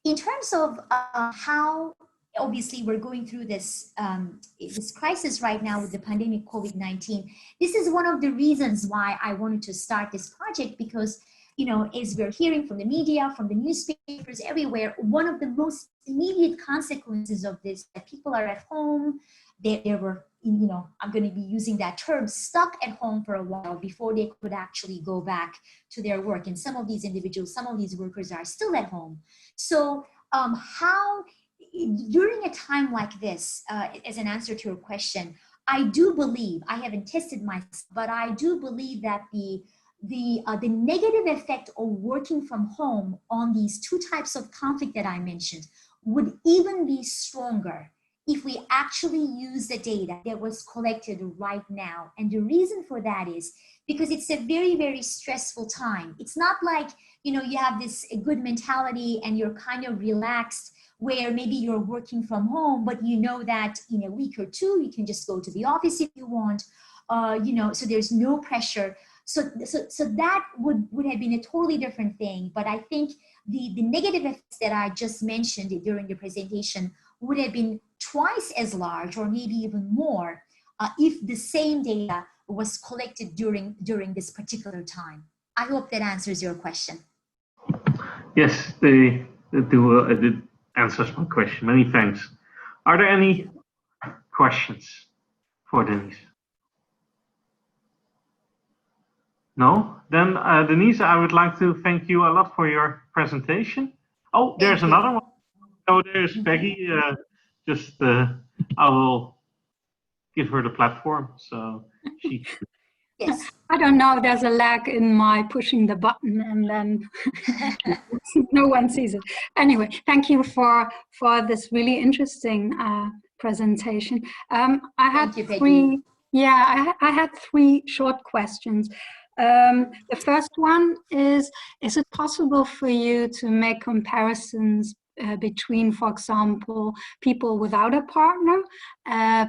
In terms of how, obviously, we're going through this crisis right now with the pandemic COVID-19. This is one of the reasons why I wanted to start this project, because, you know, as we're hearing from the media, from the newspapers, everywhere, one of the most immediate consequences of this, that people are at home, they were, you know, I'm going to be using that term, stuck at home for a while before they could actually go back to their work. And some of these individuals, some of these workers are still at home. So how, during a time like this, as an answer to your question, I do believe, I haven't tested myself, but I do believe that the negative effect of working from home on these two types of conflict that I mentioned would even be stronger if we actually use the data that was collected right now. And the reason for that is because it's a very, very stressful time. It's not like, you know, you have this good mentality and you're kind of relaxed, where maybe you're working from home, but you know that in a week or 2, you can just go to the office if you want, you know, so there's no pressure. So that would have been a totally different thing. But I think the negative effects that I just mentioned during the presentation would have been twice as large, or maybe even more, if the same data was collected during this particular time. I hope that answers your question. Yes, the It answers my question. Many thanks. Are there any questions for Deniz? No? Then, Deniz, I would like to thank you a lot for your presentation. Oh, there's another one. Oh, there's Peggy. I will give her the platform, so she. Yes. I don't know, there's a lag in my pushing the button and then no one sees it. Anyway, thank you for this really interesting presentation. I had three, I had three short questions. The first one is it possible for you to make comparisons between, for example, people without a partner,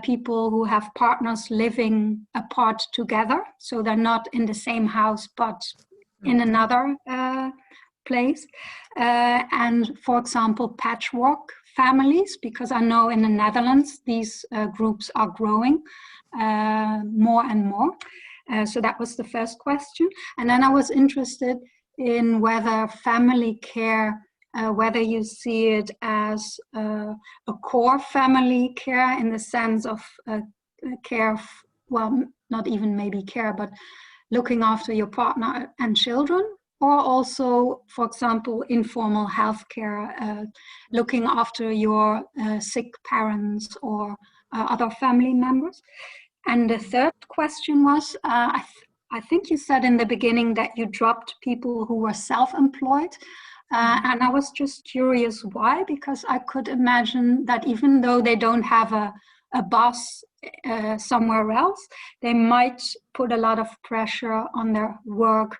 people who have partners living apart together, so they're not in the same house but in another place, and for example, patchwork families, because I know in the Netherlands these groups are growing more and more. So that was the first question. And then I was interested in whether family care, whether you see it as a core family care in the sense of care, well, not even maybe care, but looking after your partner and children, or also, for example, informal healthcare, looking after your sick parents or other family members. And the third question was, I think you said in the beginning that you dropped people who were self-employed. And I was just curious why, because I could imagine that even though they don't have a boss somewhere else, they might put a lot of pressure on their work,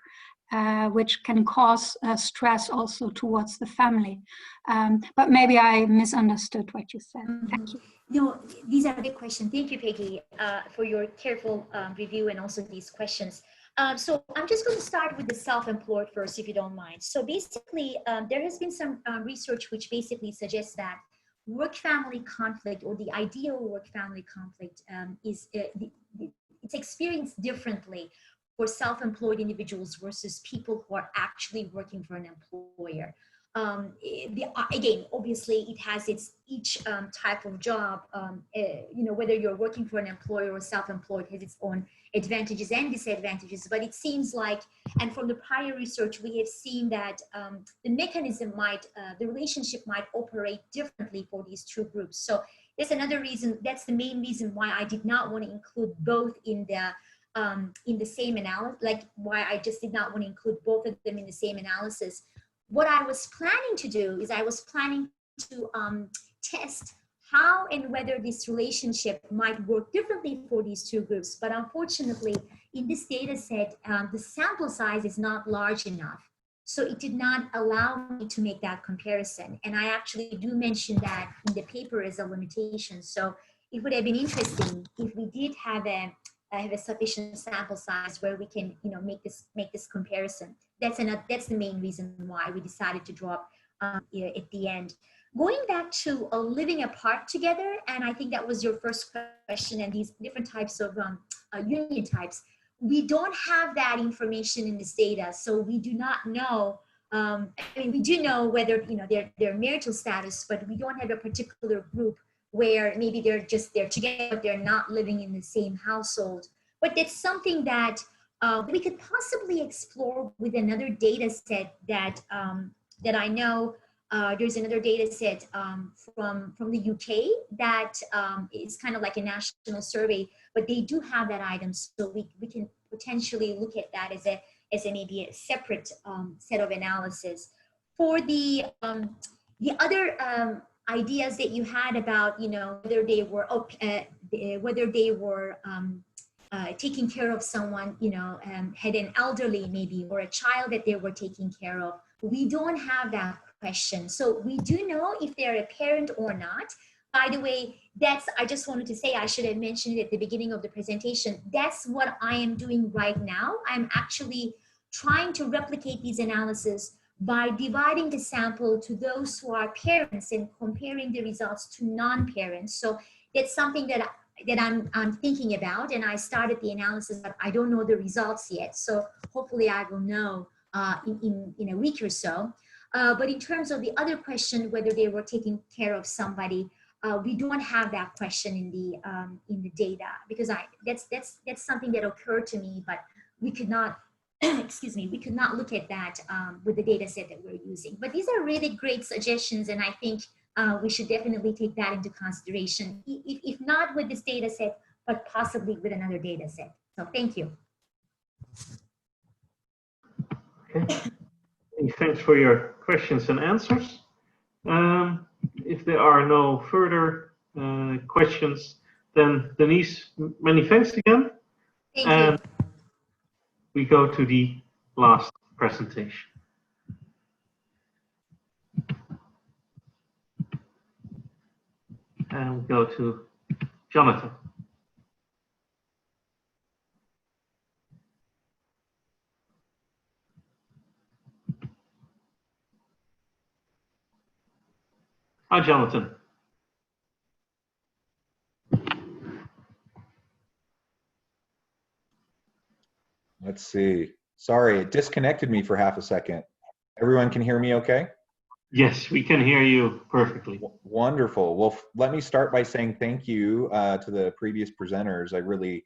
which can cause stress also towards the family. But maybe I misunderstood what you said. Thank you. No, these are big questions. Thank you, Peggy, for your careful review and also these questions. So I'm just going to start with the self-employed first, if you don't mind. So basically, there has been some research which basically suggests that work-family conflict, or the ideal work-family conflict, it's experienced differently for self-employed individuals versus people who are actually working for an employer. Again, obviously, it has each type of job, whether you're working for an employer or self-employed, has its own advantages and disadvantages. But it seems like, and from the prior research, we have seen that the mechanism the relationship might operate differently for these two groups. So there's another reason, that's the main reason why I did not want to include both in the same analysis, like why I just did not want to include both of them in the same analysis. What I was planning to do is I was planning to test how and whether this relationship might work differently for these two groups. But unfortunately, in this data set, the sample size is not large enough. So it did not allow me to make that comparison. And I actually do mention that in the paper as a limitation. So it would have been interesting if we did have a sufficient sample size where we can, make this comparison. That's the main reason why we decided to drop at the end. Going back to living apart together, and I think that was your first question, and these different types of union types, we don't have that information in this data, so we do not know. We do know whether their marital status, but we don't have a particular group where maybe they're together, but they're not living in the same household. But that's something that we could possibly explore with another data set that I know. There's another data set from the UK that is kind of like a national survey, but they do have that item, so we can potentially look at that as maybe a separate set of analysis. For the other ideas that you had about whether they were taking care of someone, had an elderly maybe, or a child that they were taking care of, we don't have that question. So we do know if they're a parent or not. By the way, I just wanted to say, I should have mentioned it at the beginning of the presentation. That's what I am doing right now. I'm actually trying to replicate these analyses by dividing the sample to those who are parents and comparing the results to non-parents. So that's something that I'm thinking about, and I started the analysis, but I don't know the results yet. So hopefully I will know in a week or so. But in terms of the other question, whether they were taking care of somebody, we don't have that question in the data, because that's something that occurred to me, but we could not excuse me, we could not look at that with the data set that we're using. But these are really great suggestions, and I think we should definitely take that into consideration, if not with this data set, but possibly with another data set. So thank you. Okay. Thanks for your questions and answers. If there are no further questions, then Deniz, many thanks again. Thank and you. We go to the last presentation. And we go to Jonathan. Hi, Jonathan. Let's see. Sorry, it disconnected me for half a second. Everyone can hear me okay? Yes, we can hear you perfectly. Wonderful. Well, let me start by saying thank you to the previous presenters. I really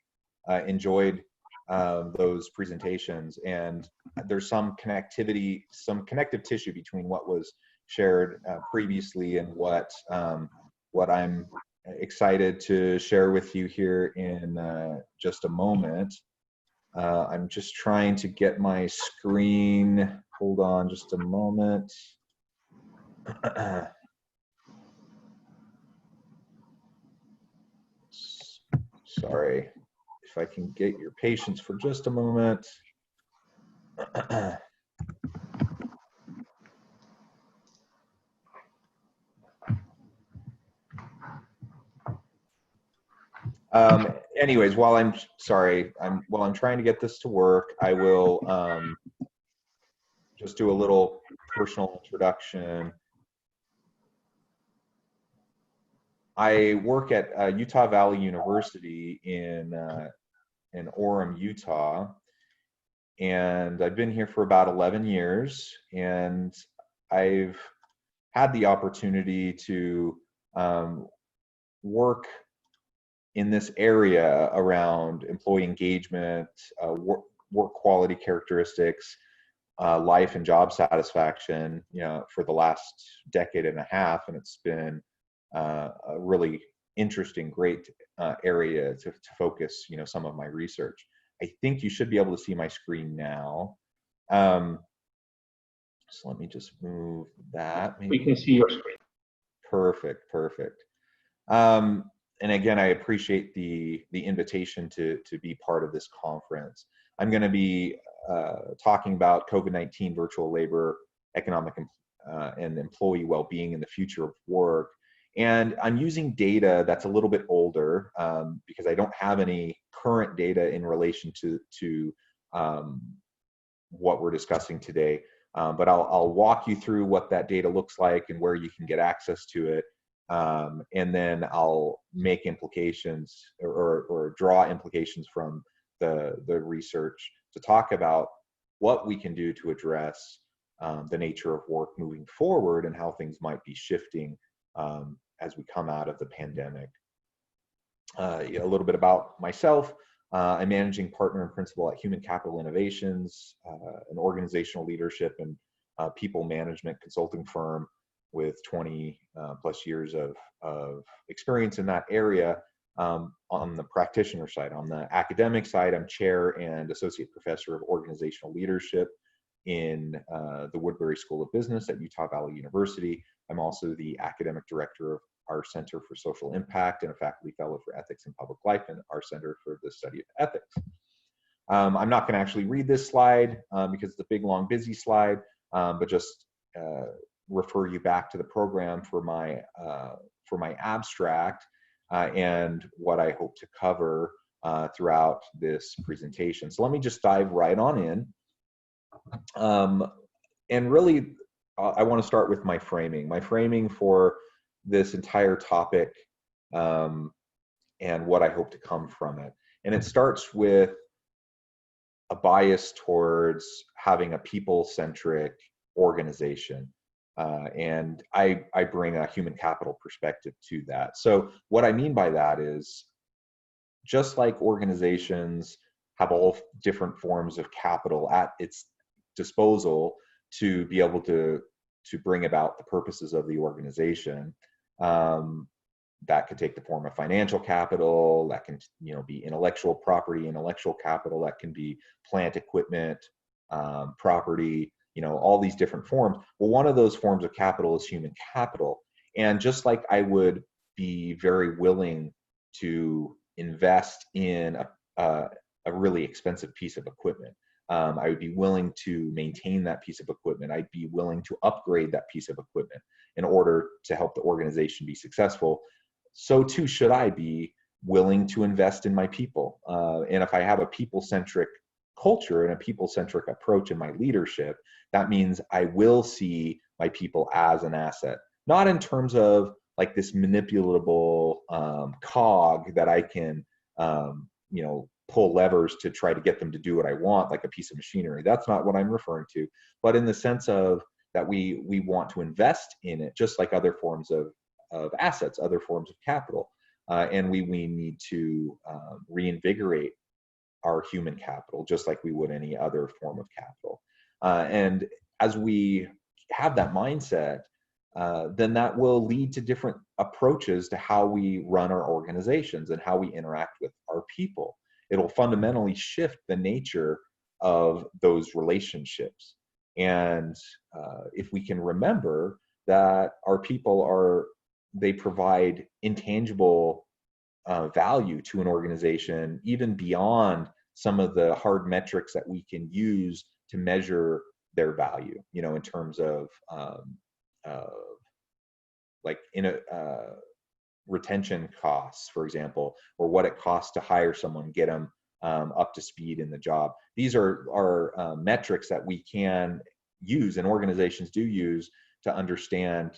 enjoyed those presentations, and there's some connectivity, some connective tissue between what was shared previously and what I'm excited to share with you here in just a moment. I'm just trying to get my screen. Hold on just a moment. Sorry, if I can get your patience for just a moment. Anyways, while I'm trying to get this to work, I will just do a little personal introduction. I work at Utah Valley University in Orem, Utah, and I've been here for about 11 years, and I've had the opportunity to work in this area around employee engagement, work quality characteristics, life and job satisfaction, for the last decade and a half, and it's been a really interesting, great area to focus, some of my research. I think you should be able to see my screen now. So let me just move that. Maybe. We can see your screen. Perfect. And again, I appreciate the invitation to be part of this conference. I'm going to be talking about COVID-19, virtual labor, economic and employee well-being in the future of work. And I'm using data that's a little bit older because I don't have any current data in relation to what we're discussing today. But I'll walk you through what that data looks like and where you can get access to it. And then I'll make implications or draw implications from the research to talk about what we can do to address the nature of work moving forward and how things might be shifting as we come out of the pandemic. A little bit about myself. I'm managing partner and principal at Human Capital Innovations, an organizational leadership and people management consulting firm with 20 plus years of experience in that area. On the practitioner side. On the academic side, I'm chair and associate professor of organizational leadership in the Woodbury School of Business at Utah Valley University. I'm also the academic director of our Center for Social Impact and a faculty fellow for ethics and public life in our Center for the Study of Ethics. I'm not going to actually read this slide because it's a big, long, busy slide, but just refer you back to the program for my abstract and what I hope to cover throughout this presentation. So let me just dive right on in. And really, I want to start with my framing for this entire topic and what I hope to come from it. And it starts with a bias towards having a people-centric organization. And I bring a human capital perspective to that. So what I mean by that is, just like organizations have all different forms of capital at its disposal to be able to bring about the purposes of the organization, that could take the form of financial capital, that can be intellectual property, intellectual capital, that can be plant equipment, property, all these different forms. Well, one of those forms of capital is human capital. And just like I would be very willing to invest in a really expensive piece of equipment, I would be willing to maintain that piece of equipment. I'd be willing to upgrade that piece of equipment in order to help the organization be successful. So too should I be willing to invest in my people. And if I have a people-centric culture and a people-centric approach in my leadership, that means I will see my people as an asset, not in terms of like this manipulatable cog that I can, pull levers to try to get them to do what I want, like a piece of machinery. That's not what I'm referring to, but in the sense of that we want to invest in it, just like other forms of assets, other forms of capital. And we need to reinvigorate our human capital, just like we would any other form of capital. And as we have that mindset, then that will lead to different approaches to how we run our organizations and how we interact with our people. It'll fundamentally shift the nature of those relationships. And if we can remember that our people they provide intangible value to an organization, even beyond some of the hard metrics that we can use to measure their value, in terms of retention costs, for example, or what it costs to hire someone, get them up to speed in the job. These are metrics that we can use, and organizations do use, to understand,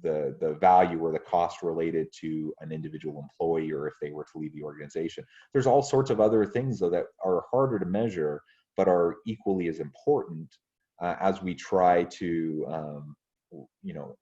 the value or the cost related to an individual employee, or if they were to leave the organization. There's all sorts of other things, though, that are harder to measure, but are equally as important as we try to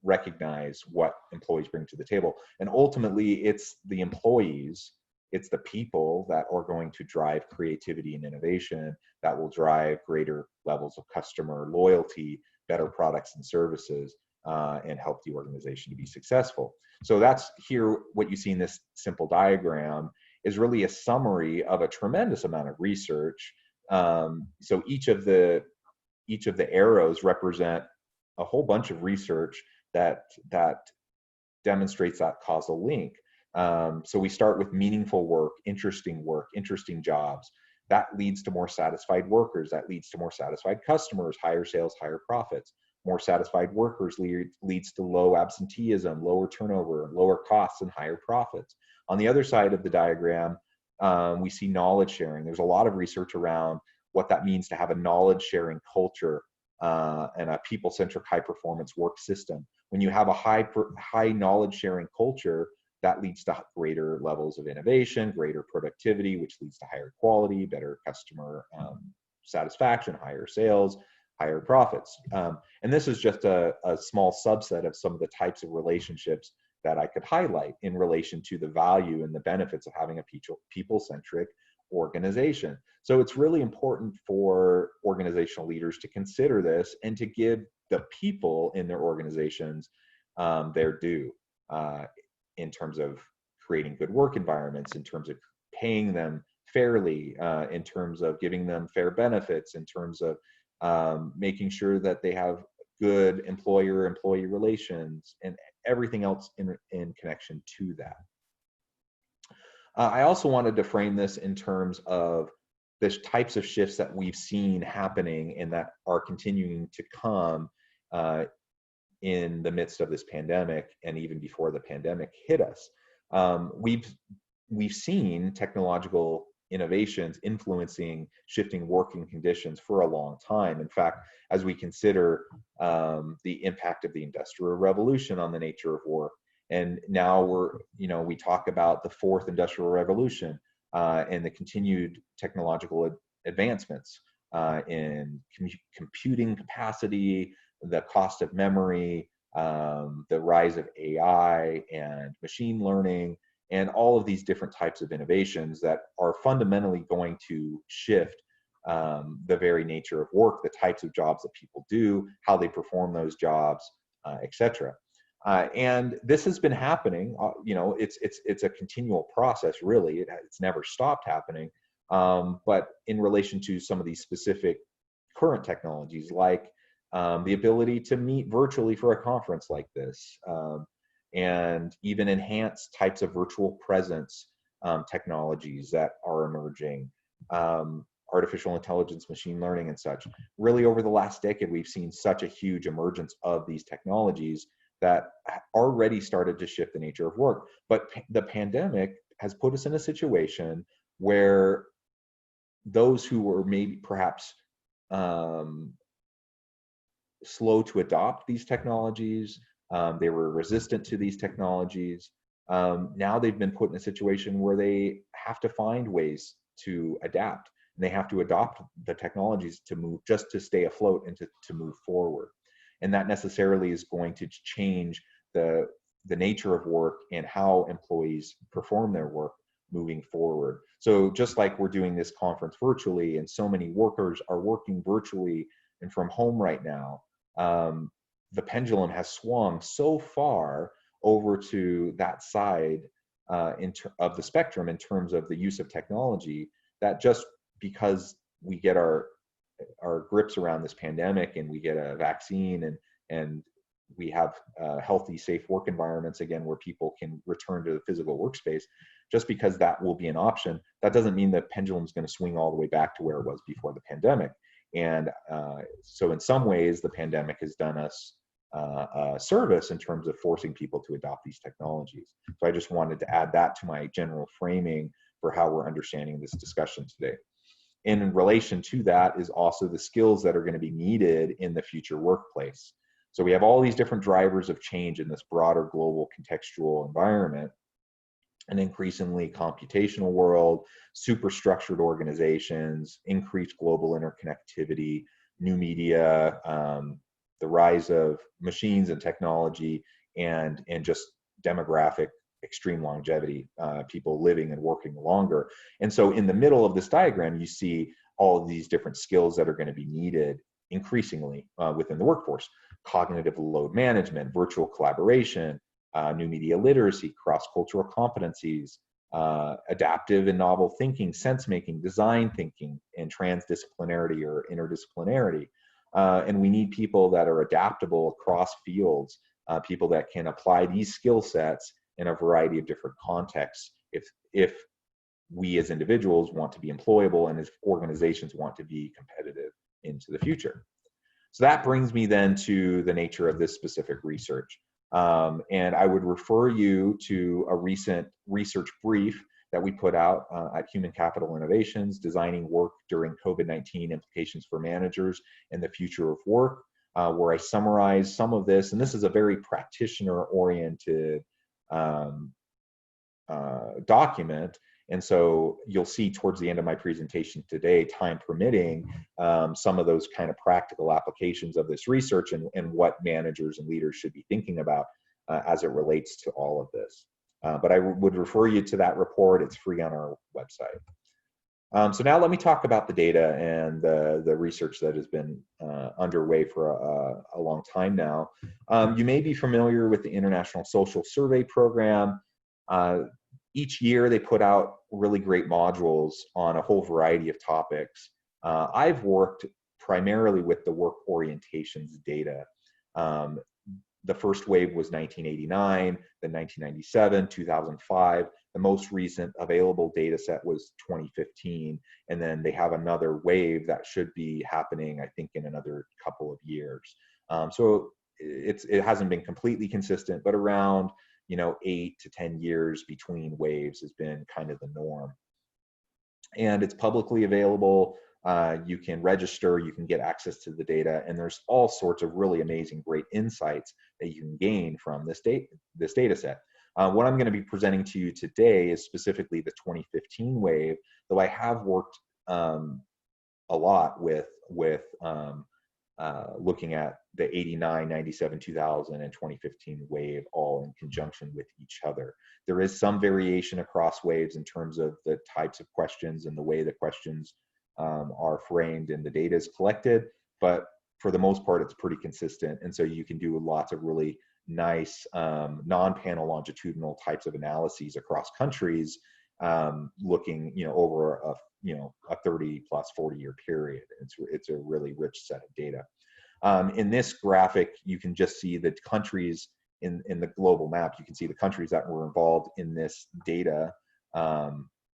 recognize what employees bring to the table. And ultimately, it's the employees, it's the people that are going to drive creativity and innovation, that will drive greater levels of customer loyalty, better products and services, and help the organization to be successful. So that's here, what you see in this simple diagram is really a summary of a tremendous amount of research. So each of the arrows represent a whole bunch of research that demonstrates that causal link. So we start with meaningful work, interesting jobs. That leads to more satisfied workers. That leads to more satisfied customers, higher sales, higher profits. More satisfied workers leads to low absenteeism, lower turnover, lower costs, and higher profits. On the other side of the diagram, we see knowledge sharing. There's a lot of research around what that means to have a knowledge sharing culture and a people-centric high-performance work system. When you have a high knowledge sharing culture, that leads to greater levels of innovation, greater productivity, which leads to higher quality, better customer satisfaction, higher sales, higher profits. And this is just a small subset of some of the types of relationships that I could highlight in relation to the value and the benefits of having a people-centric organization. So it's really important for organizational leaders to consider this and to give the people in their organizations their due in terms of creating good work environments, in terms of paying them fairly, in terms of giving them fair benefits, in terms of making sure that they have good employer-employee relations, and everything else in connection to that. I also wanted to frame this in terms of the types of shifts that we've seen happening and that are continuing to come in the midst of this pandemic, and even before the pandemic hit us. We've seen technological innovations influencing shifting working conditions for a long time. In fact, as we consider the impact of the Industrial Revolution on the nature of work, and now we talk about the Fourth Industrial Revolution and the continued technological advancements. in computing capacity, the cost of memory, the rise of AI and machine learning, and all of these different types of innovations that are fundamentally going to shift the very nature of work, the types of jobs that people do, how they perform those jobs, etc. And this has been happening. It's a continual process, really. It's never stopped happening. But in relation to some of these specific current technologies, like the ability to meet virtually for a conference like this, and even enhanced types of virtual presence technologies that are emerging, artificial intelligence, machine learning, and such. Really, over the last decade, we've seen such a huge emergence of these technologies that already started to shift the nature of work. But the pandemic has put us in a situation where those who were maybe perhaps slow to adopt these technologies, they were resistant to these technologies. Now they've been put in a situation where they have to find ways to adapt, and they have to adopt the technologies to move, just to stay afloat and to move forward. And that necessarily is going to change the nature of work and how employees perform their work moving forward. So just like we're doing this conference virtually, and so many workers are working virtually and from home right now, the pendulum has swung so far over to that side of the spectrum in terms of the use of technology, that just because we get our grips around this pandemic and we get a vaccine and we have healthy, safe work environments again where people can return to the physical workspace, just because that will be an option, that doesn't mean the pendulum is going to swing all the way back to where it was before the pandemic. And so in some ways, the pandemic has done us a service in terms of forcing people to adopt these technologies. So I just wanted to add that to my general framing for how we're understanding this discussion today. And in relation to that is also the skills that are going to be needed in the future workplace. So we have all these different drivers of change in this broader global contextual environment, an increasingly computational world, superstructured organizations, increased global interconnectivity, new media, the rise of machines and technology, and just demographic extreme longevity, people living and working longer. And so in the middle of this diagram, you see all of these different skills that are going to be needed increasingly within the workforce: cognitive load management, virtual collaboration, new media literacy, cross-cultural competencies, adaptive and novel thinking, sense-making, design thinking, and transdisciplinarity or interdisciplinarity. And we need people that are adaptable across fields, people that can apply these skill sets in a variety of different contexts if we as individuals want to be employable and as organizations want to be competitive into the future. So that brings me then to the nature of this specific research. And I would refer you to a recent research brief that we put out at Human Capital Innovations, Designing Work During COVID-19 Implications for Managers and the Future of Work, where I summarize some of this. And this is a very practitioner-oriented document. And so you'll see towards the end of my presentation today, time permitting, some of those kind of practical applications of this research and what managers and leaders should be thinking about as it relates to all of this. But I would refer you to that report. It's free on our website. So now let me talk about the data and the research that has been underway for a long time now. You may be familiar with the International Social Survey Program. Each year they put out really great modules on a whole variety of topics. I've worked primarily with the work orientations data. The first wave was 1989, then 1997, 2005. The most recent available data set was 2015. And then they have another wave that should be happening, I think, in another couple of years. So it hasn't been completely consistent, but around 8 to 10 years between waves has been kind of the norm. And it's publicly available. You can register, you can get access to the data, and there's all sorts of really amazing, great insights that you can gain from this data set. What I'm going to be presenting to you today is specifically the 2015 wave, though I have worked a lot with looking at the 89, 97, 2000, and 2015 wave all in conjunction with each other. There is some variation across waves in terms of the types of questions and the way the questions are framed and the data is collected, but for the most part, it's pretty consistent. And so you can do lots of really nice non-panel longitudinal types of analyses across countries, looking, over a 30 plus 40-year period. It's a really rich set of data. In this graphic, you can just see the countries in the global map. You can see the countries that were involved in this data,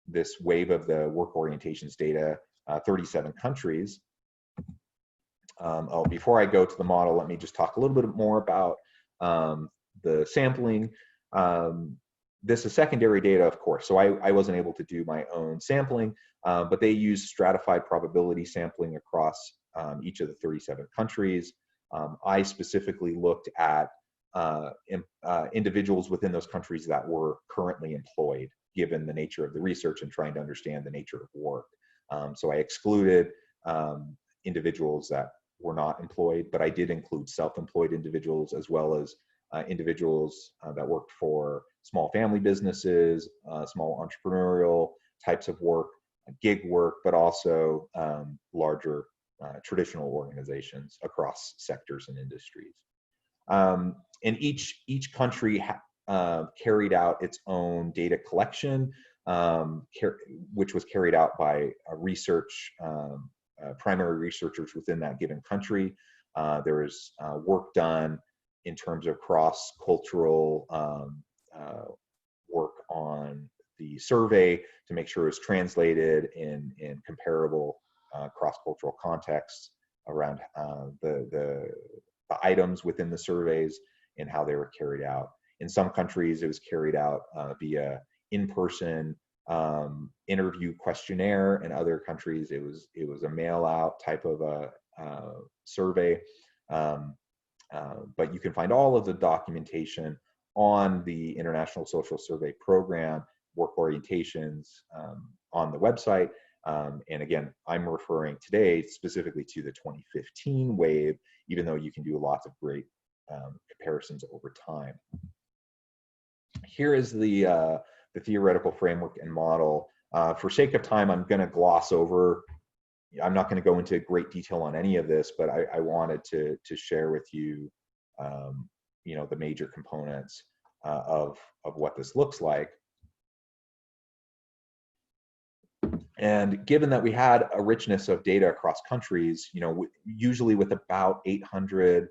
this wave of the work orientations data, 37 countries. Before I go to the model, let me just talk a little bit more about the sampling. This is secondary data, of course, so I wasn't able to do my own sampling, but they used stratified probability sampling across each of the 37 countries. I specifically looked at individuals within those countries that were currently employed, given the nature of the research and trying to understand the nature of work. So I excluded individuals that were not employed, but I did include self-employed individuals as well as individuals that worked for small family businesses, small entrepreneurial types of work, gig work, but also larger traditional organizations across sectors and industries. And each country carried out its own data collection, which was carried out by research, primary researchers within that given country. There was work done in terms of cross-cultural work on the survey to make sure it's translated in comparable cross-cultural contexts around the items within the surveys and how they were carried out. In some countries, it was carried out via in-person interview questionnaire. In other countries, it was a mail-out type of a survey. But you can find all of the documentation on the International Social Survey Program, work orientations on the website. And again, I'm referring today specifically to the 2015 wave, even though you can do lots of great comparisons over time. Here is the theoretical framework and model. For sake of time, I'm going to gloss over. I'm not going to go into great detail on any of this, but I wanted to share with you, the major components of what this looks like. And given that we had a richness of data across countries, usually with about 800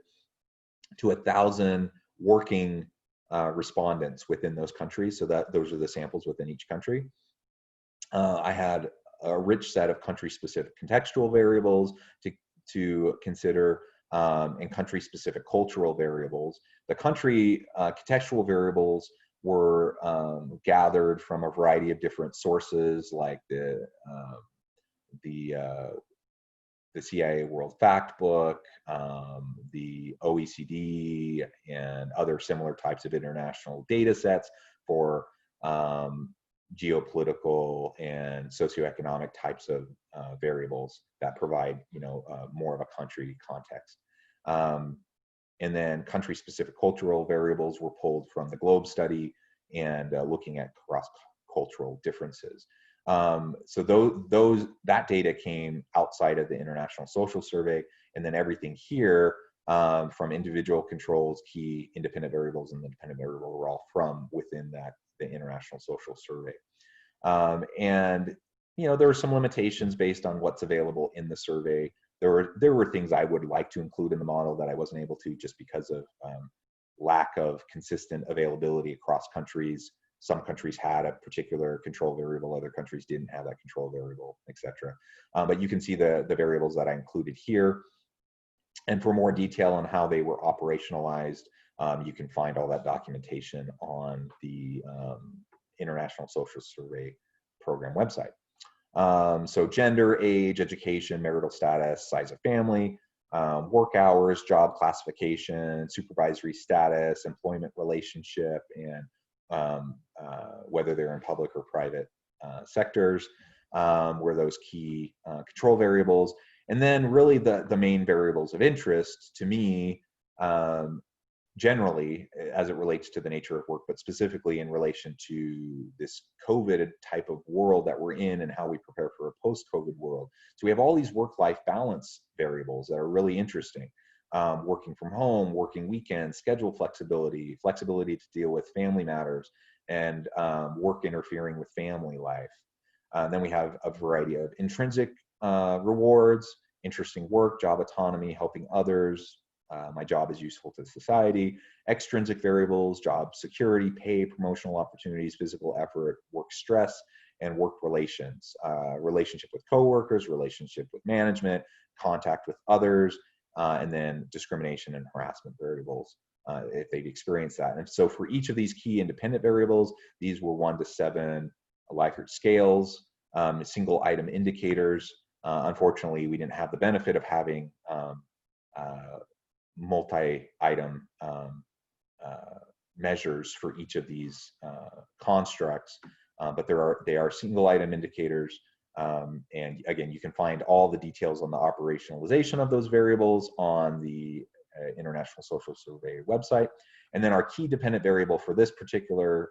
to 1,000 working respondents within those countries, so that those are the samples within each country. I had a rich set of country-specific contextual variables to consider, and country-specific cultural variables. The country contextual variables were gathered from a variety of different sources, like the CIA World Factbook, the OECD, and other similar types of international data sets for geopolitical and socioeconomic types of variables that provide, more of a country context. And then country-specific cultural variables were pulled from the Globe study and looking at cross-cultural differences. So that data came outside of the International Social Survey, and then everything here from individual controls, key independent variables, and the dependent variable were all from within the International Social Survey. And there were some limitations based on what's available in the survey. There were things I would like to include in the model that I wasn't able to, just because of lack of consistent availability across countries. Some countries had a particular control variable, other countries didn't have that control variable, etc. But you can see the variables that I included here. And for more detail on how they were operationalized, you can find all that documentation on the International Social Survey Program website. So gender, age, education, marital status, size of family, work hours, job classification, supervisory status, employment relationship, and whether they're in public or private sectors, were those key control variables. And then really the main variables of interest to me, generally, as it relates to the nature of work, but specifically in relation to this COVID type of world that we're in and how we prepare for a post-COVID world. So we have all these work-life balance variables that are really interesting. Working from home, working weekends, schedule flexibility, flexibility to deal with family matters, and work interfering with family life. Then we have a variety of intrinsic rewards, interesting work, job autonomy, helping others, my job is useful to society, extrinsic variables, job security, pay, promotional opportunities, physical effort, work stress, and work relations, relationship with coworkers, relationship with management, contact with others, and then discrimination and harassment variables, if they've experienced that. And so for each of these key independent variables, these were 1 to 7 Likert scales, single item indicators. Unfortunately, we didn't have the benefit of having multi-item measures for each of these constructs, but they are single item indicators. And again, you can find all the details on the operationalization of those variables on the International Social Survey website. And then our key dependent variable for this particular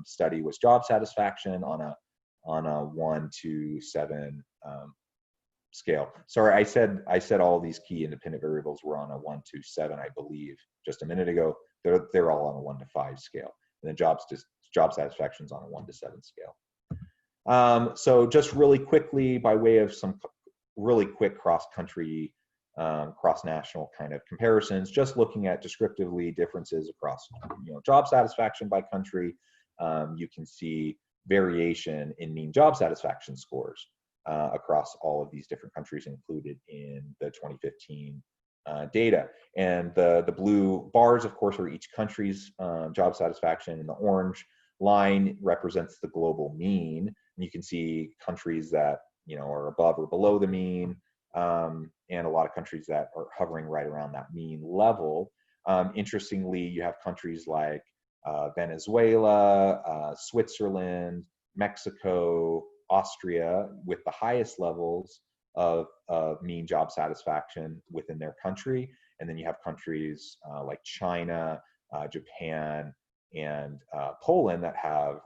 study was job satisfaction on a 1 to 7 scale. Sorry, I said all these key independent variables were on a 1 to 7, I believe, just a minute ago. They're all on a 1 to 5 scale, and then job satisfaction is on a 1 to 7 scale. So just really quickly, by way of some really quick cross-country, cross-national kind of comparisons, just looking at descriptively differences across, job satisfaction by country, you can see variation in mean job satisfaction scores across all of these different countries included in the 2015 data. And the blue bars, of course, are each country's job satisfaction, and the orange line represents the global mean. And you can see countries that are above or below the mean, and a lot of countries that are hovering right around that mean level. Interestingly, you have countries like Venezuela, Switzerland, Mexico, Austria with the highest levels of mean job satisfaction within their country. And then you have countries like China, Japan, and Poland that have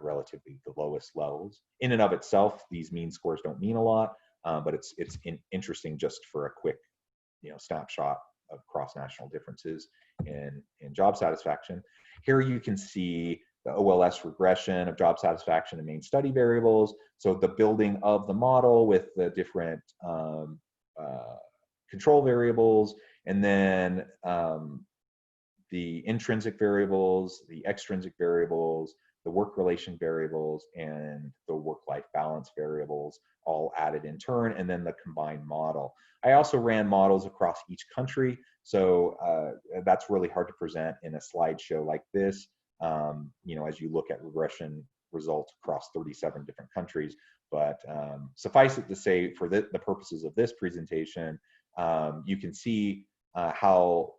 relatively the lowest levels. In and of itself, these mean scores don't mean a lot, but it's interesting just for a quick snapshot of cross-national differences in job satisfaction. Here you can see the OLS regression of job satisfaction and main study variables. So the building of the model with the different control variables, and then the intrinsic variables, the extrinsic variables, the work relation variables, and the work-life balance variables all added in turn, and then the combined model. I also ran models across each country, so that's really hard to present in a slideshow like this, as you look at regression results across 37 different countries. But suffice it to say, for the purposes of this presentation, you can see how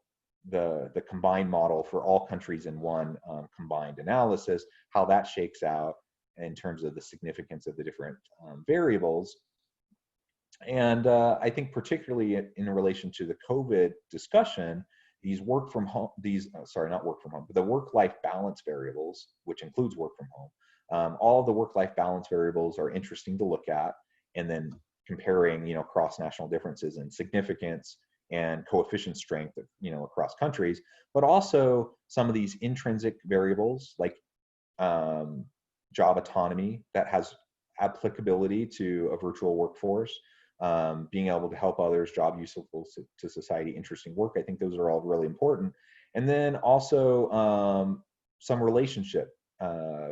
the combined model for all countries in one combined analysis, how that shakes out in terms of the significance of the different variables. And I think particularly in relation to the COVID discussion, these the work-life balance variables, which includes work from home, all of the work-life balance variables are interesting to look at, and then comparing, cross-national differences in significance and coefficient strength, across countries, but also some of these intrinsic variables like job autonomy that has applicability to a virtual workforce, being able to help others, job useful to society, interesting work. I think those are all really important. And then also some relationship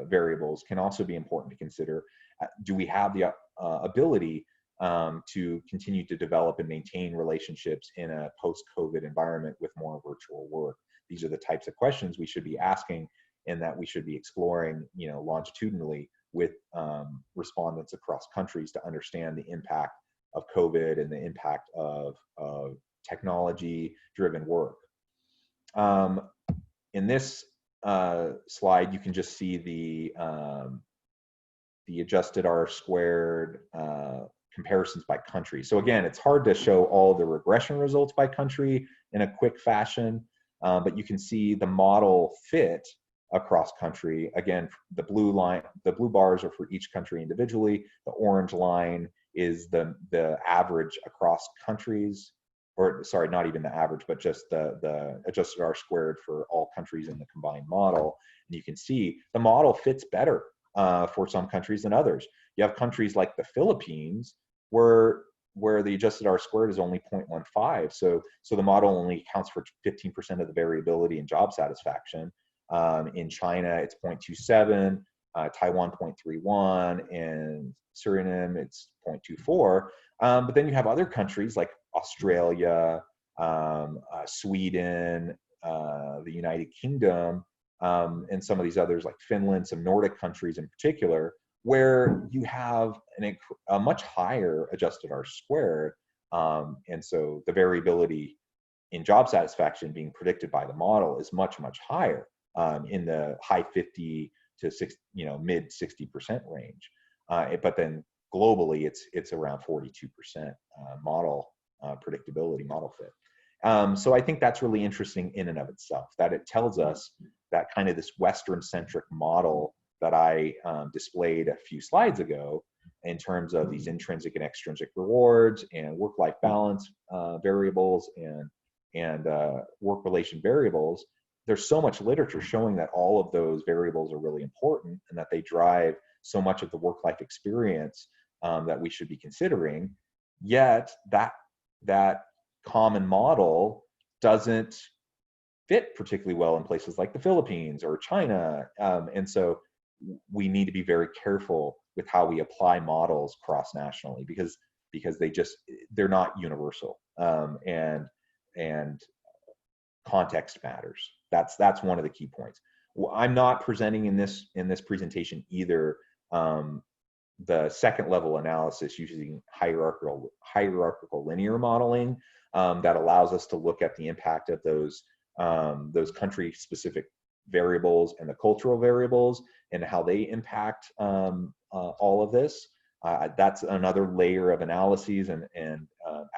variables can also be important to consider. Do we have the ability to continue to develop and maintain relationships in a post-COVID environment with more virtual work? These are the types of questions we should be asking and that we should be exploring, longitudinally with respondents across countries to understand the impact of COVID and the impact of technology-driven work. In this slide, you can just see the adjusted R-squared comparisons by country. So again, it's hard to show all the regression results by country in a quick fashion, but you can see the model fit across country. Again, the blue bars are for each country individually. The orange line is the average across countries, or sorry, not even the average, but just the adjusted R-squared for all countries in the combined model. And you can see the model fits better for some countries than others. You have countries like the Philippines where the adjusted R-squared is only 0.15. So the model only accounts for 15% of the variability in job satisfaction. In China, it's 0.27, Taiwan 0.31, and Suriname, it's 0.24. But then you have other countries like Australia, Sweden, the United Kingdom, and some of these others like Finland, some Nordic countries in particular, where you have a much higher adjusted R-squared. And so the variability in job satisfaction being predicted by the model is much, much higher, in the high 50 to mid 60% range. But then globally, it's around 42% model predictability, model fit. So I think that's really interesting in and of itself, that it tells us that kind of this Western-centric model that I displayed a few slides ago in terms of these intrinsic and extrinsic rewards and work-life balance variables and work relation variables. There's so much literature showing that all of those variables are really important and that they drive so much of the work-life experience that we should be considering. Yet that common model doesn't fit particularly well in places like the Philippines or China. And so we need to be very careful with how we apply models cross-nationally because they're not universal, and context matters. That's one of the key points. I'm not presenting in this presentation either the second level analysis using hierarchical linear modeling that allows us to look at the impact of those country specific variables and the cultural variables and how they impact all of this. That's another layer of analyses and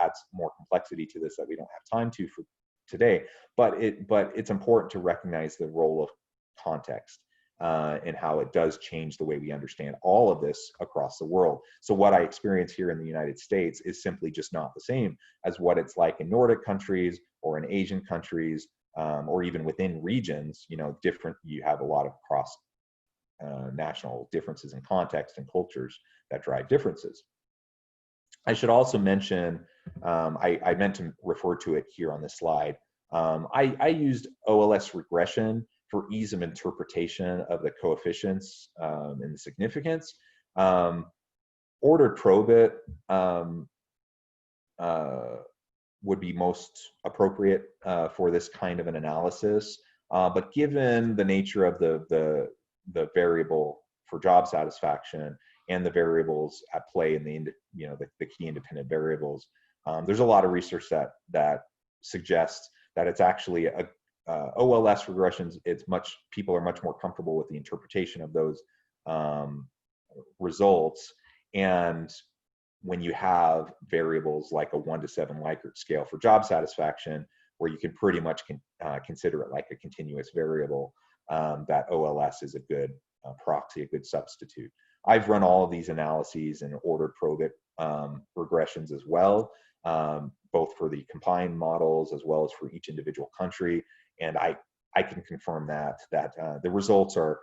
adds more complexity to this that we don't have time to for today. But it's important to recognize the role of context and how it does change the way we understand all of this across the world. So what I experience here in the United States is simply just not the same as what it's like in Nordic countries or in Asian countries, or even within regions. You have a lot of cross national differences in context and cultures that drive differences. I should also mention, I meant to refer to it here on this slide. I used OLS regression for ease of interpretation of the coefficients and the significance. Ordered probit would be most appropriate for this kind of an analysis. But given the nature of the variable for job satisfaction and the variables at play in the key independent variables, there's a lot of research that suggests that it's actually OLS regressions. People are much more comfortable with the interpretation of those results. And when you have variables like a 1 to 7 Likert scale for job satisfaction, where you can pretty much consider it like a continuous variable, that OLS is a good proxy, a good substitute. I've run all of these analyses and ordered probit regressions as well, both for the combined models as well as for each individual country. And I can confirm that the results are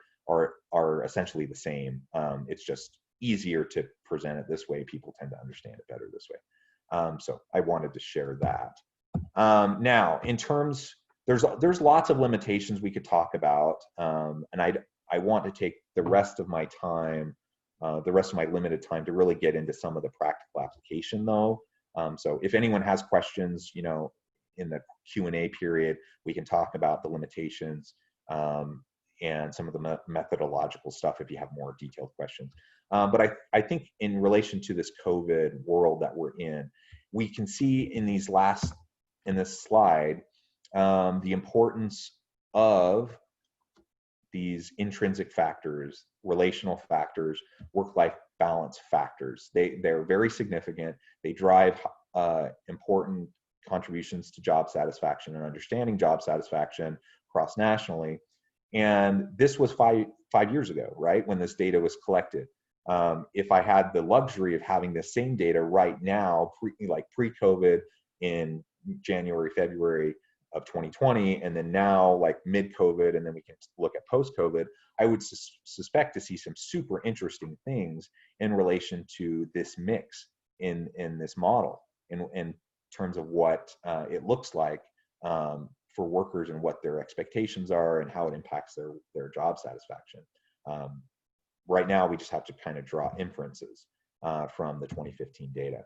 essentially the same. It's just easier to present it this way. People tend to understand it better this way. So I wanted to share that. Now, in terms, there's lots of limitations we could talk about, and I want to take the rest of my time, the rest of my limited time, to really get into some of the practical application, though. So if anyone has questions, in the Q&A period, we can talk about the limitations and some of the methodological stuff if you have more detailed questions. But I think in relation to this COVID world that we're in, we can see in this slide the importance of these intrinsic factors, relational factors, work-life balance factors. They're very significant. They drive important contributions to job satisfaction and understanding job satisfaction cross-nationally. And this was five years ago, right, when this data was collected. If I had the luxury of having the same data right now, pre-COVID in January, February of 2020, and then now like mid-COVID, and then we can look at post-COVID, I would suspect to see some super interesting things in relation to this mix in this model, in terms of what it looks like for workers and what their expectations are and how it impacts their job satisfaction. Right now, we just have to kind of draw inferences from the 2015 data.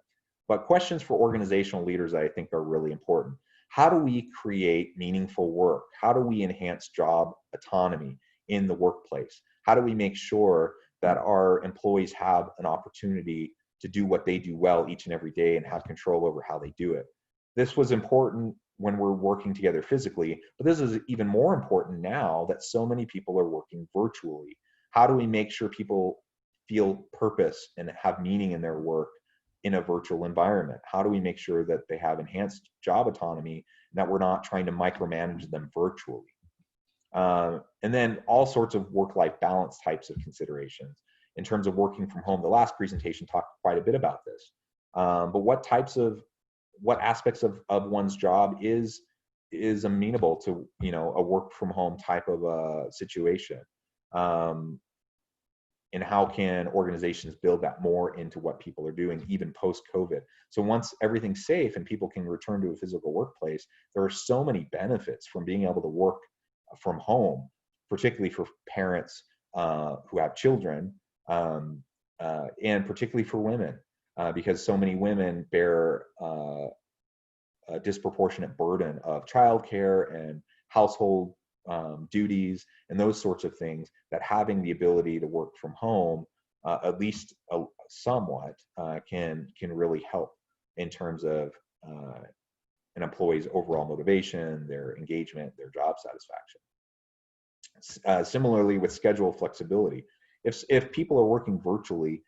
But questions for organizational leaders I think are really important. How do we create meaningful work? How do we enhance job autonomy in the workplace? How do we make sure that our employees have an opportunity to do what they do well each and every day and have control over how they do it? This was important when we're working together physically, but this is even more important now that so many people are working virtually. How do we make sure people feel purpose and have meaning in their work in a virtual environment? How do we make sure that they have enhanced job autonomy and that we're not trying to micromanage them virtually? And then all sorts of work-life balance types of considerations. In terms of working from home, the last presentation talked quite a bit about this. But what aspects of one's job is amenable to, a work from home type of a situation? And how can organizations build that more into what people are doing, even post-COVID? So once everything's safe and people can return to a physical workplace, there are so many benefits from being able to work from home, particularly for parents who have children, and particularly for women, because so many women bear a disproportionate burden of childcare and household duties and those sorts of things, that having the ability to work from home, at least somewhat, can really help in terms of an employee's overall motivation, their engagement, their job satisfaction. Similarly with schedule flexibility, if people are working virtually,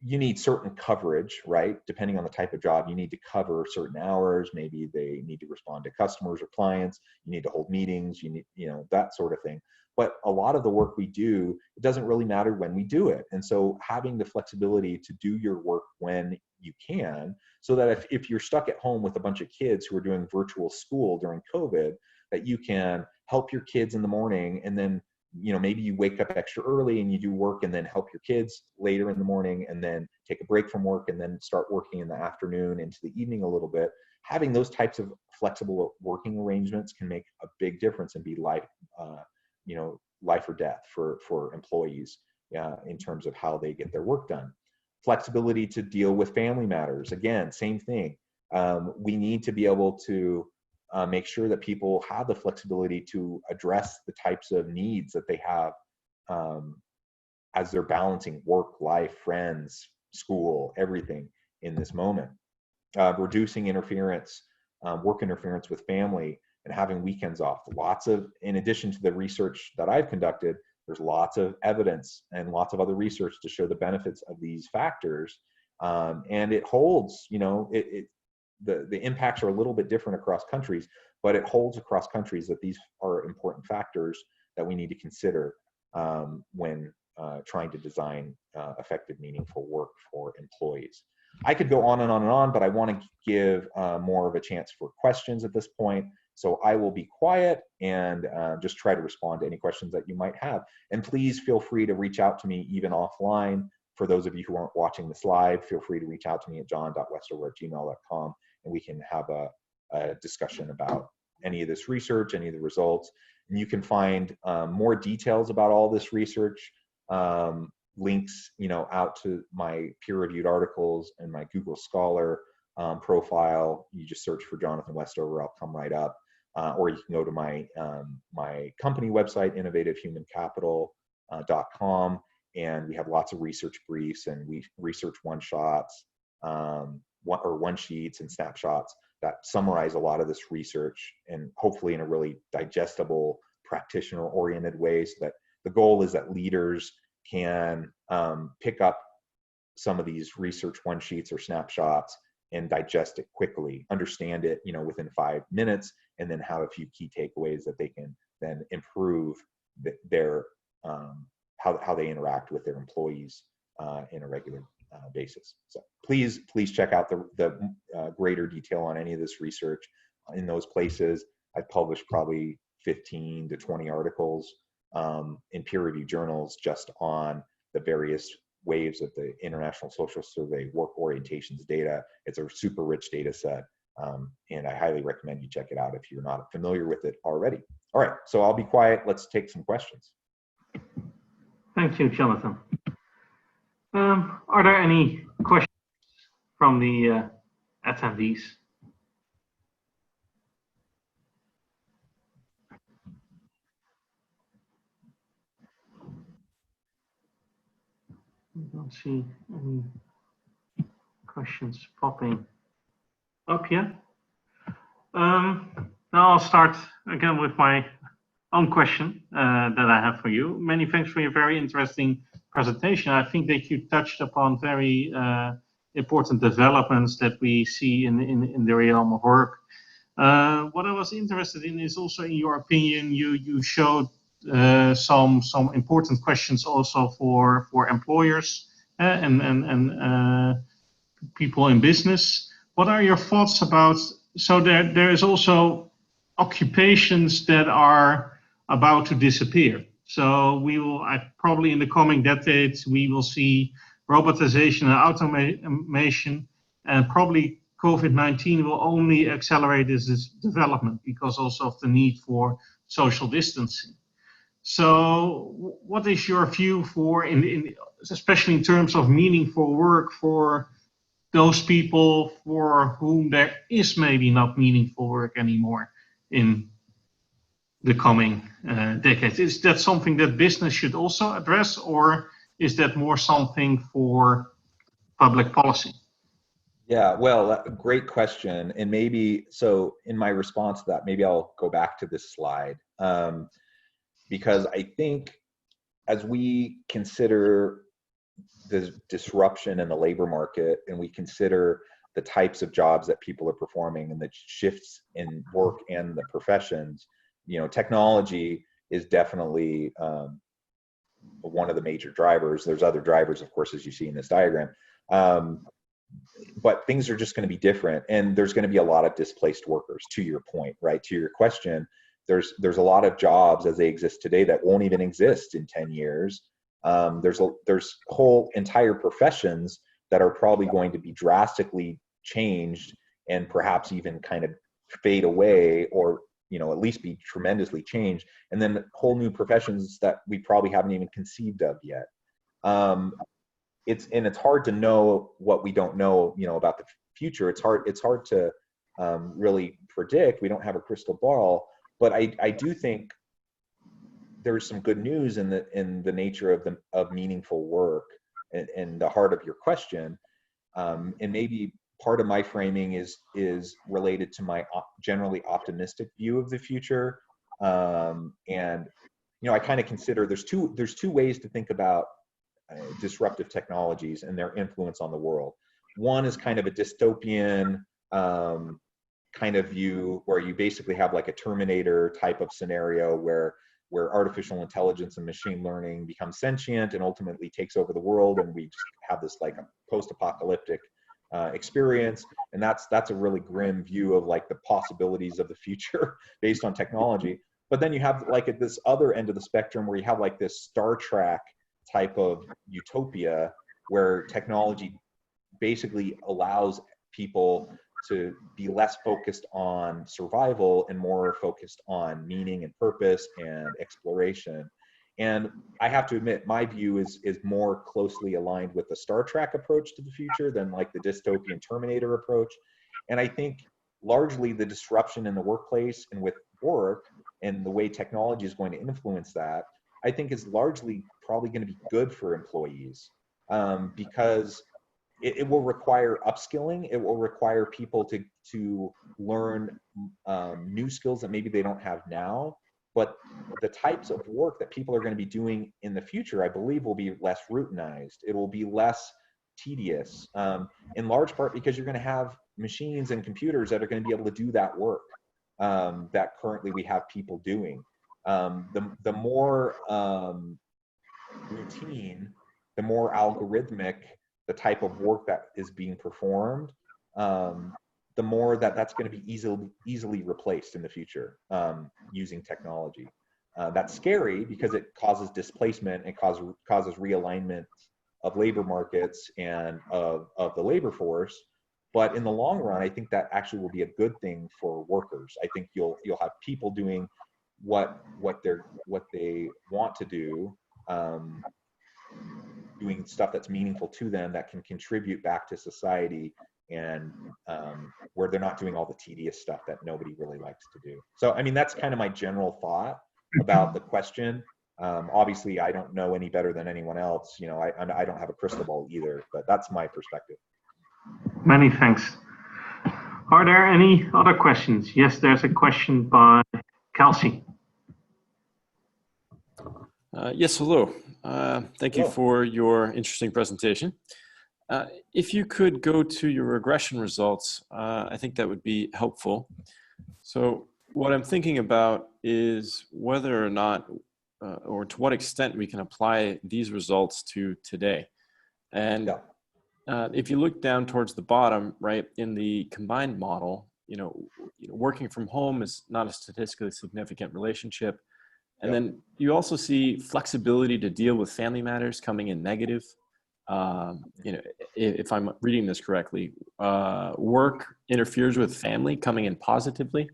you need certain coverage, right? Depending on the type of job, you need to cover certain hours. Maybe they need to respond to customers or clients. You need to hold meetings. You need, that sort of thing. But a lot of the work we do, it doesn't really matter when we do it. And so having the flexibility to do your work when you can, so that if you're stuck at home with a bunch of kids who are doing virtual school during COVID, that you can help your kids in the morning, and then maybe you wake up extra early and you do work and then help your kids later in the morning, and then take a break from work and then start working in the afternoon into the evening a little bit. Having those types of flexible working arrangements can make a big difference and be life or death for employees in terms of how they get their work done. Flexibility to deal with family matters. Again, same thing. We need to be able to make sure that people have the flexibility to address the types of needs that they have as they're balancing work, life, friends, school, everything in this moment. Reducing interference, work interference with family, and having weekends off. In addition to the research that I've conducted, there's lots of evidence and lots of other research to show the benefits of these factors. And it holds, the impacts are a little bit different across countries, but it holds across countries that these are important factors that we need to consider when trying to design effective, meaningful work for employees. I could go on and on and on, but I want to give more of a chance for questions at this point. So I will be quiet and just try to respond to any questions that you might have. And please feel free to reach out to me even offline. For those of you who aren't watching this live, feel free to reach out to me at john.westover@gmail.com, and we can have a discussion about any of this research, any of the results. And you can find more details about all this research, links, out to my peer-reviewed articles and my Google Scholar profile. You just search for Jonathan Westover, I'll come right up. Or you can go to my company website, innovativehumancapital.com, and we have lots of research briefs, and we research one-shots, one-sheets and snapshots that summarize a lot of this research, and hopefully in a really digestible, practitioner-oriented way, so that the goal is that leaders can pick up some of these research one-sheets or snapshots and digest it quickly, understand it, within 5 minutes, and then have a few key takeaways that they can then improve their how they interact with their employees in a regular basis. So please check out the greater detail on any of this research in those places. I've published probably 15 to 20 articles in peer-reviewed journals just on the various waves of the International Social Survey work orientations data. It's a super rich data set, and I highly recommend you check it out if you're not familiar with it already. All right, so I'll be quiet. Let's take some questions. Thank you, Jonathan. Are there any questions from the attendees? I don't see any questions popping up yet. Now I'll start again with my own question that I have for you. Many thanks for your very interesting presentation. I think that you touched upon very important developments that we see in the realm of work. What I was interested in is also, in your opinion, you showed some important questions also for employers and people in business. What are your thoughts about, so there is also occupations that are about to disappear. So we will, probably in the coming decades, we will see robotization and automation, and probably COVID-19 will only accelerate this development because also of the need for social distancing. So what is your view for, especially in terms of meaningful work for those people for whom there is maybe not meaningful work anymore in the coming decades? Is that something that business should also address, or is that more something for public policy? Yeah, well, great question. And maybe, so in my response to that, maybe I'll go back to this slide, because I think as we consider the disruption in the labor market, and we consider the types of jobs that people are performing and the shifts in work and the professions, technology is definitely one of the major drivers. There's other drivers, of course, as you see in this diagram. But things are just going to be different, and there's going to be a lot of displaced workers, to your point, right? To your question, there's a lot of jobs as they exist today that won't even exist in 10 years. There's whole entire professions that are probably going to be drastically changed and perhaps even kind of fade away, or at least be tremendously changed, and then whole new professions that we probably haven't even conceived of yet. It's hard to know what we don't know, about the future. It's hard to really predict. We don't have a crystal ball, but I do think there's some good news in the nature of meaningful work, and the heart of your question. And maybe part of my framing is related to my generally optimistic view of the future. And I kind of consider there's two ways to think about disruptive technologies and their influence on the world. One is kind of a dystopian kind of view, where you basically have like a Terminator type of scenario where artificial intelligence and machine learning becomes sentient and ultimately takes over the world, and we just have this like a post-apocalyptic experience. And that's a really grim view of like the possibilities of the future based on technology. But then you have like at this other end of the spectrum where you have like this Star Trek type of utopia, where technology basically allows people to be less focused on survival and more focused on meaning and purpose and exploration. And I have to admit, my view is more closely aligned with the Star Trek approach to the future than like the dystopian Terminator approach. And I think largely the disruption in the workplace and with work and the way technology is going to influence that, I think is largely probably going to be good for employees, because it will require upskilling. It will require people to learn new skills that maybe they don't have now. but the types of work that people are going to be doing in the future, I believe, will be less routinized. It will be less tedious, in large part because you're going to have machines and computers that are going to be able to do that work that currently we have people doing. The more routine, the more algorithmic the type of work that is being performed, the more that's going to be easily replaced in the future using technology. That's scary because it causes displacement and causes realignment of labor markets and of the labor force. But in the long run, I think that actually will be a good thing for workers. I think you'll have people doing what they want to do, doing stuff that's meaningful to them, that can contribute back to society, and where they're not doing all the tedious stuff that nobody really likes to do. So, I mean, that's kind of my general thought about the question. Obviously, I don't know any better than anyone else. You know, I don't have a crystal ball either, but that's my perspective. Many thanks. Are there any other questions? Yes, there's a question by Kelsey. Yes, hello. Thank you Hello. for your interesting presentation. If you could go to your regression results, I think that would be helpful. So what I'm thinking about is whether or not, or to what extent we can apply these results to today. And if you look down towards the bottom, right, in the combined model, working from home is not a statistically significant relationship. And then you also see flexibility to deal with family matters coming in negative. If I'm reading this correctly, work interferes with family coming in positively.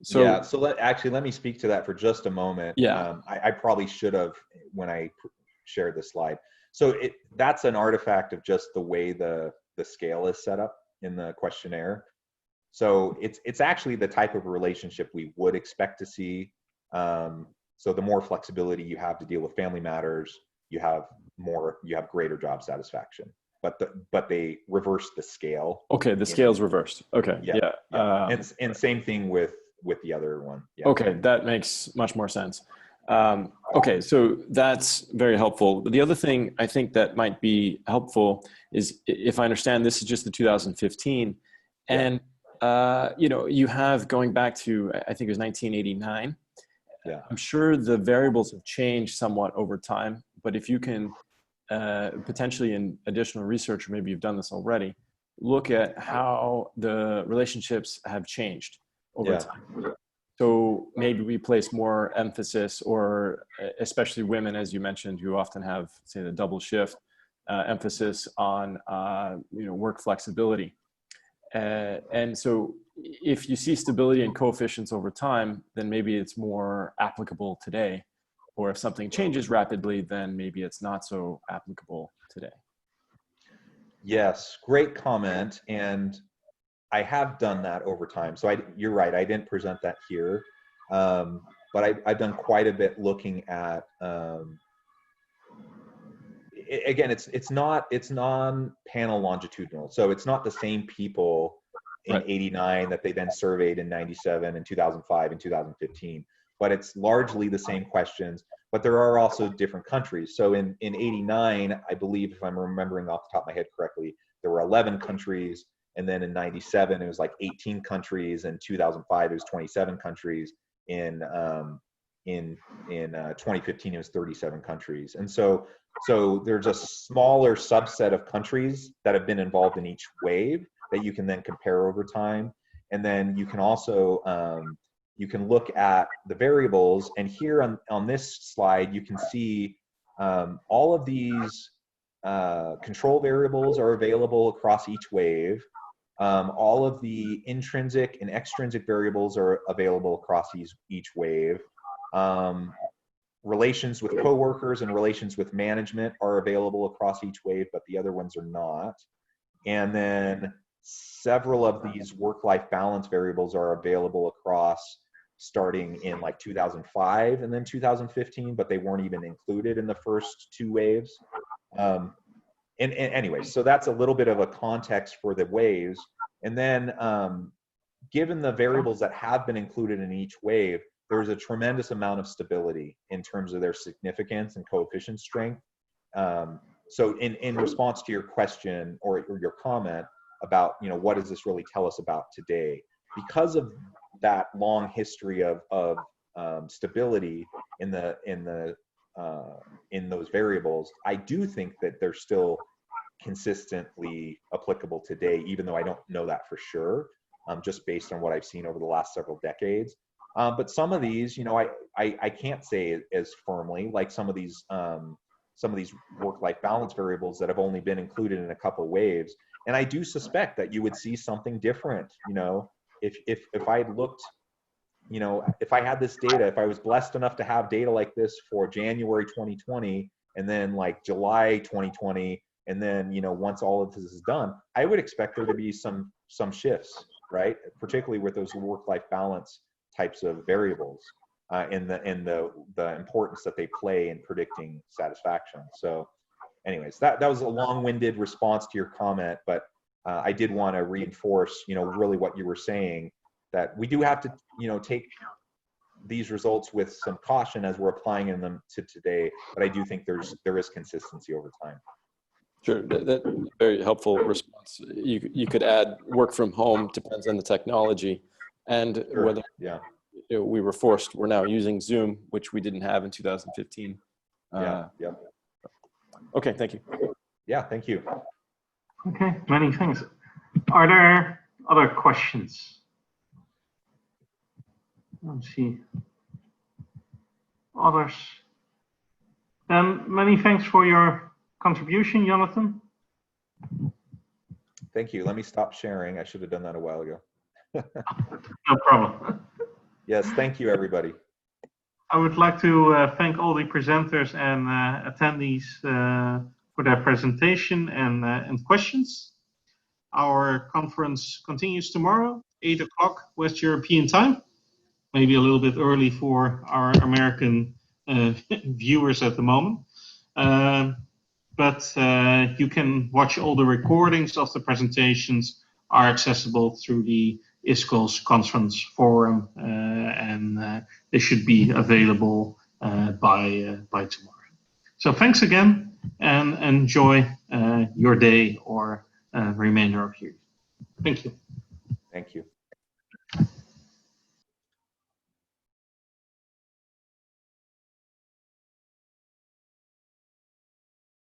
So yeah, so let me speak to that for just a moment. Yeah. I probably should have when I shared the slide. So that's an artifact of just the way the scale is set up in the questionnaire. So it's actually the type of relationship we would expect to see. So the more flexibility you have to deal with family matters, you have greater job satisfaction. But they reverse the scale. Okay, the scale's reversed. Okay, yeah. And same thing with the other one. Yeah. Okay, that makes much more sense. Okay, so that's very helpful. The other thing I think that might be helpful is, if I understand, this is just the 2015, and you have, going back to, I think it was 1989. Yeah. I'm sure the variables have changed somewhat over time, but if you can potentially, in additional research, or maybe you've done this already, look at how the relationships have changed over time. So maybe we place more emphasis, or especially women, as you mentioned, who often have, say, the double shift, emphasis on work flexibility. And so if you see stability in coefficients over time, then maybe it's more applicable today. Or if something changes rapidly, then maybe it's not so applicable today. Yes, great comment. And I have done that over time. So you're right, I didn't present that here. But I've done quite a bit looking at, again, it's non-panel longitudinal. So it's not the same people in 89 that they then surveyed in 97 and 2005 and 2015, but it's largely the same questions, but there are also different countries. So in 89, I believe, if I'm remembering off the top of my head correctly, there were 11 countries. And then in 97, it was like 18 countries. In 2005, it was 27 countries. In 2015, it was 37 countries. And so there's a smaller subset of countries that have been involved in each wave that you can then compare over time. And then you can also, you can look at the variables. And here on this slide, you can see all of these control variables are available across each wave. All of the intrinsic and extrinsic variables are available across each wave. Relations with coworkers and relations with management are available across each wave, but the other ones are not. And then several of these work-life balance variables are available across, starting in like 2005 and then 2015, but they weren't even included in the first two waves. And anyway, so that's a little bit of a context for the waves. And then given the variables that have been included in each wave, there's a tremendous amount of stability in terms of their significance and coefficient strength. So in response to your question or your comment about, what does this really tell us about today? Because of that long history of stability in those variables, I do think that they're still consistently applicable today, even though I don't know that for sure, just based on what I've seen over the last several decades. But some of these, I can't say as firmly, like some of these work-life balance variables that have only been included in a couple of waves. And I do suspect that you would see something different, if I had looked, if I had this data, if I was blessed enough to have data like this for January 2020, and then like July 2020, and then, once all of this is done, I would expect there to be some shifts, right? Particularly with those work-life balance types of variables, in the importance that they play in predicting satisfaction. So anyways, that was a long-winded response to your comment, but I did want to reinforce, really what you were saying, that we do have to, take these results with some caution as we're applying them to today, but I do think there is consistency over time. Sure, that's very helpful response. You could add work from home, depends on the technology, and Sure. whether we were forced. We're now using Zoom, which we didn't have in 2015. Yeah. Okay, thank you. Yeah, thank you. Okay, many thanks. Are there other questions? Let's see. Others? Then many thanks for your contribution, Jonathan. Thank you. Let me stop sharing. I should have done that a while ago. No problem. Yes, thank you, everybody. I would like to thank all the presenters and attendees for their presentation and questions. Our conference continues tomorrow, 8 o'clock West European time. Maybe a little bit early for our American viewers at the moment. But you can watch all the recordings of the presentations are accessible through the ISCOL's conference forum, and they should be available by tomorrow. So thanks again, and enjoy your day or remainder of your day. Thank you. Thank you.